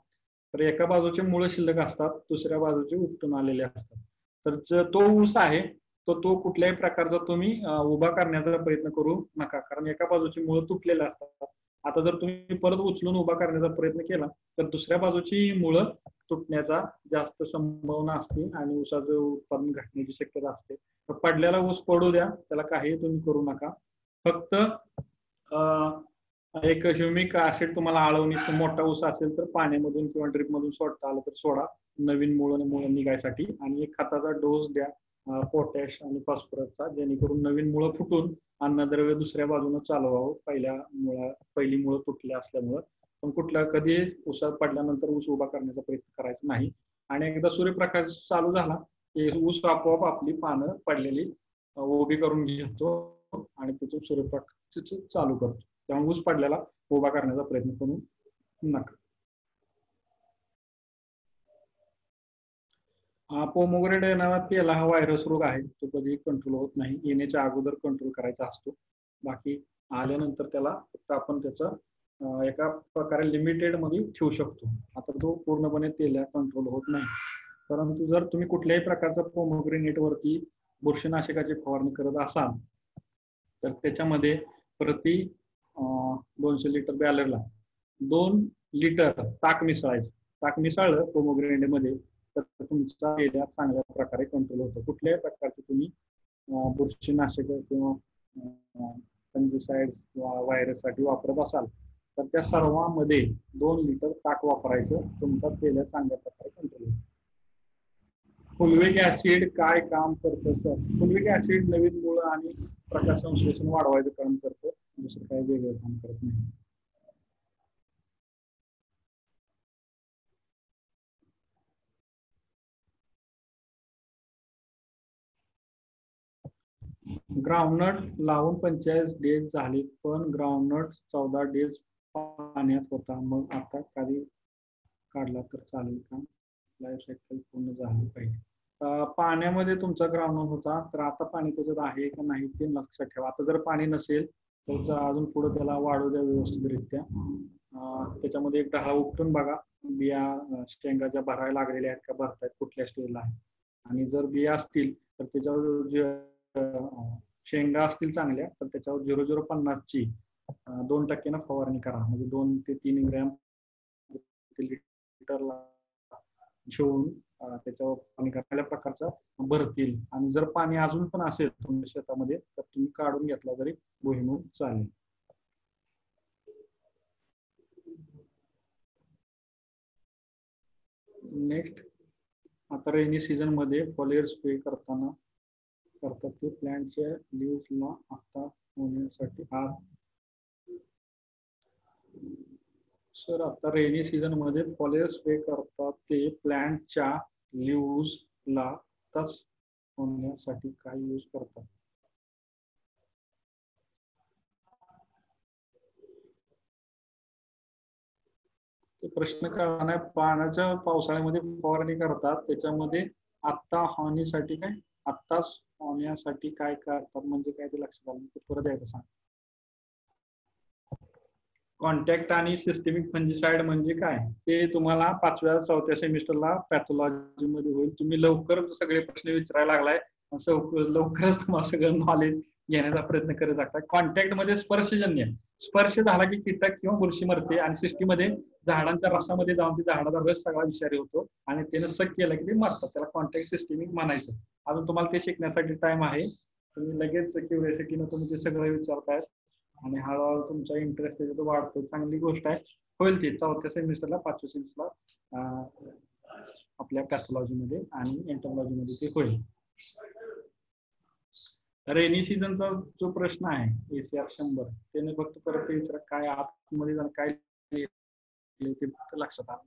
तर एका बाजूचे मुळं शिल्लक असतात दुसऱ्या बाजूचे उपटून आलेले असतात तर तो ऊस आहे तो कुठल्याही प्रकारचा तुम्ही उभा करण्याचा प्रयत्न करू नका कारण एका बाजूची मुळं तुटलेले असतात आता जर तुम्ही परत उचलून उभा करण्याचा प्रयत्न केला तर दुसऱ्या बाजूची मुळं तुटण्याचा जास्त संभावना असते आणि ऊसाचं उत्पादन घटण्याची शक्यता असते तर पडलेला ऊस पडू द्या त्याला काही तुम्ही करू नका फक्त एक ह्युमिक ऍसिड तुम्हाला आळवणी मोठा ऊस असेल तर पाण्यामधून किंवा ड्रिप मधून सोडता आलं तर सोडा नवीन मुळं निघायसाठी आणि एक खताचा डोस द्या पोटॅश आणि फॉस्फरसचा जेणेकरून नवीन मुळं फुटून अन्नद्रव्य दुसऱ्या बाजूने चालवावं पहिली मुळं तुटल्या असल्यामुळं पण कुठला कधी ऊस पडल्यानंतर ऊस उभा करण्याचा प्रयत्न करायचा नाही आणि एकदा सूर्यप्रकाश चालू झाला की ऊस आपोआप आपली पानं पडलेली उभी करून घेतो आणि तिथून सूर्यप्रकाश चालू करतो त्यामुळे ऊस पडल्याला उभा करण्याचा प्रयत्न करू नका पोमोग्रेनेट येणारा तेल हा व्हायरस रोग आहे तो कधी कंट्रोल होत नाही येण्याच्या अगोदर कंट्रोल करायचा असतो बाकी आल्यानंतर त्याला फक्त आपण त्याचा एका प्रकारे लिमिटेड मध्ये ठेवू शकतो आता तो पूर्णपणे तेल्या कंट्रोल होत नाही परंतु जर तुम्ही कुठल्याही प्रकारचा पोमोग्रेनेट वरती बुरशीनाशकाची फवारणी करत असाल तर त्याच्यामध्ये प्रति 200 लिटर बॅलरला 2 लिटर ताक मिसळायचं ताक मिसळलं पोमोग्रेनेट मध्ये तर तुमचा एरिया चांगल्या प्रकारे कंट्रोल होतो कुठल्याही प्रकारचे तुम्ही बुरशीनाशक किंवा फंजिसाइड किंवा व्हायरससाठी वापरत असाल तर त्या सर्वांमध्ये 2 लिटर ताक वापरायचं तुमचा तेल चांगल्या प्रकारे कंट्रोल होतो फुलविक ऍसिड काय काम करतं तर फुलविक ऍसिड नवीन मुळं आणि प्रकाश संश्लेषण वाढवायचं काम करतं दुसरं काही वेगळं काम करत नाही ग्राउंडनट लावून 45 डेज झाले, पण ग्राउंडनट 14 डेज पाण्यात होता. मग आता कधी काढला तर चालेल का? लाईफ सायकल पूर्ण झाली पाहिजे. पाण्यामध्ये तुमचा ग्राउंडनट होता, तर आता पाणी त्याच्यात आहे का नाही ते लक्षात ठेवा. आता जर पाणी नसेल तर अजून पुढे त्याला वाढू द्या व्यवस्थितरित्या. त्याच्यामध्ये एक डहाळ उपटून बघा, बिया शेंगाच्या भरायला लागलेल्या आहेत का, भरतायत, कुठल्या स्टेजला आहे. आणि जर बिया असतील तर त्याच्यावर जे शेंगा असतील चांगल्या तर त्याच्यावर 0050ची 2% फवारणी करा. म्हणजे 2 ते 3 ग्रॅम लिटरला घेऊन त्याच्यावर पाणी कुठल्या प्रकारचा भरतील. आणि जर पाणी अजून पण असेल तुमच्या शेतामध्ये तर तुम्ही काढून घेतला तरी भुईमूग चालेल. नेक्स्ट, आता रेनी सीझन मध्ये फॉलियर स्प्रे करतात ते प्लांटच्या लीव्हजला आता होण्यासाठी सर आता रेनी सीझन मध्ये फॉलियर स्प्रे करतात ते प्लांटच्या लीव्हजला आताच होण्यासाठी काय यूज करतात? प्रश्न कळला नाही. पाण्याच्या पावसाळ्यामध्ये फवारणी करतात त्याच्यामध्ये आत्ता होण्यासाठी काय, आत्ताच होण्यासाठी काय करतात म्हणजे काय ते लक्षात आलं ते परत यायचं सांग. कॉन्टॅक्ट आणि सिस्टेमिक फंजिसाइड म्हणजे काय ते तुम्हाला 5व्या 4थ्या सेमिस्टरला पॅथॉलॉजी मध्ये होईल. तुम्ही लवकर सगळे प्रश्न विचारायला लागलाय, लवकरच तुम्हाला सगळं नॉलेज घेण्याचा प्रयत्न करत असता. कॉन्टॅक्ट मध्ये स्पर्शजन्य, स्पर्श झाला की कीटक किंवा बुरशी मरते आणि सिस्टीमध्ये झाडांच्या रसामध्ये जाऊन ते झाडाचा रस सगळा विषारी होतो आणि त्यानं सक केलं की ते मरतात. त्याला कॉन्टॅक्ट सिस्टेमिक म्हणायचं. अजून तुम्हाला ते शिकण्यासाठी टाइम आहे. तुम्ही लगेच क्युरियोसिटीनं तुम्ही ते सगळं विचारतायत आणि हळूहळू तुमचा इंटरेस्ट त्याच्यात वाढतो. चांगली गोष्ट आहे. होईल ते 4थ्या सेमिस्टरला 5व्या सेमिस्टरला आपल्या पॅथॉलॉजीमध्ये आणि एंटॉलॉजीमध्ये ते होईल. रेनी सीझनचा जो प्रश्न आहे ACR 100 त्याने फक्त परत विचार काय आतमध्ये जाऊन काय ते फक्त लक्षात आलं.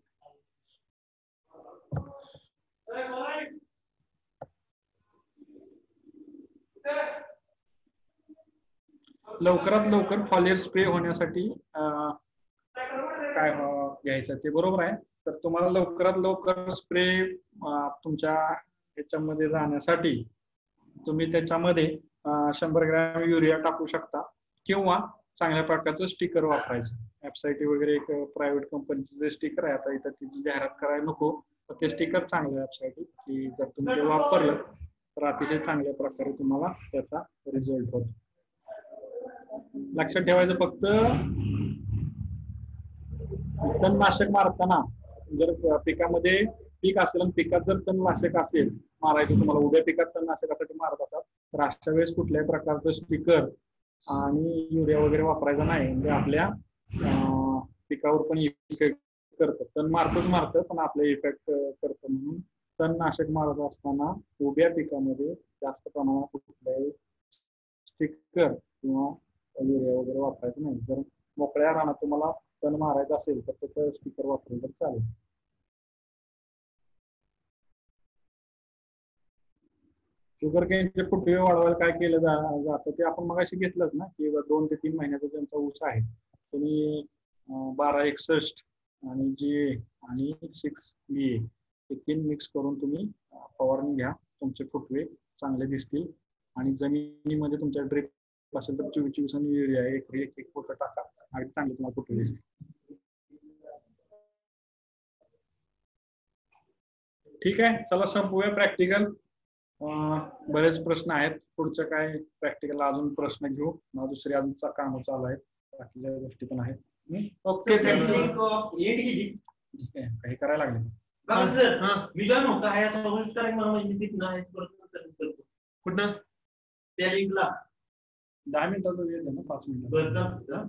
लवकरात लवकर फॉलियर स्प्रे होण्यासाठी काय घ्यायचं ते बरोबर आहे. तर तुम्हाला लवकरात लवकर स्प्रे तुमच्या ह्याच्यामध्ये जाण्यासाठी तुम्ही त्याच्यामध्ये 100 ग्रॅम युरिया टाकू शकता किंवा चांगल्या प्रकारचं स्टिकर वापरायचं. ऍपसाईटी वगैरे एक प्रायव्हेट कंपनीचं जे स्टिकर आहे, आता इथं तिची जाहिरात करायला नको, तर ते स्टिकर चांगलं आहे ऍपसाईटी की जर तुम्ही ते वापरलं तर अतिशय चांगल्या प्रकारे तुम्हाला त्याचा रिझल्ट होतो. लक्षात ठेवायचं फक्त तणनाशक मारताना जर पिकामध्ये पीक असेल आणि पिकात जर तणनाशक असेल मारायचं, तुम्हाला उभ्या पिकात तणनाशकासाठी मारत असाल तर अशा वेळेस कुठल्याही प्रकारचं स्टिकर आणि युरिया वगैरे वापरायचा नाही. म्हणजे आपल्या पिकावर पण इफेक्ट करतं. तण मारतं पण आपलं इफेक्ट करतं. म्हणून तणनाशक मारत असताना उभ्या पिकामध्ये जास्त प्रमाणात कुठल्याही स्टिकर किंवा युरिया वगैरे वापरायचं नाही. जर मोकळ्या रानात तुम्हाला तण मारायचं असेल तर त्याचं स्टिकर वापरलं तर चालेल. शुगर केनचे फुटवे वाढवायला काय केलं जातं ते आपण मगाशी घेतलंच ना की 2 ते 3 महिन्याचा त्यांचा ऊस आहे, तुम्ही 1261 आणि GA आणि 6BA हे 3 मिक्स करून तुम्ही फवारणी घ्या. तुमचे फुटवे चांगले दिसतील. आणि जमिनीमध्ये तुमच्या ड्रिप असेल तर 24 आणि युरिया एक पोतं टाका आणि चांगले तुम्हाला फुटवे दिसतील. ठीक आहे, चला संपूया प्रॅक्टिकल. बरेच प्रश्न आहेत. पुढच्या काय प्रॅक्टिकल अजून प्रश्न घेऊ. दुसरी अजून काम चालू आहेत, बाकीच्या गोष्टी पण आहेत. ओके, काही करायला लागले कुठं त्या लिंकला 10 मिनिटाचा वेळ द्या ना, 5 मिनिटं.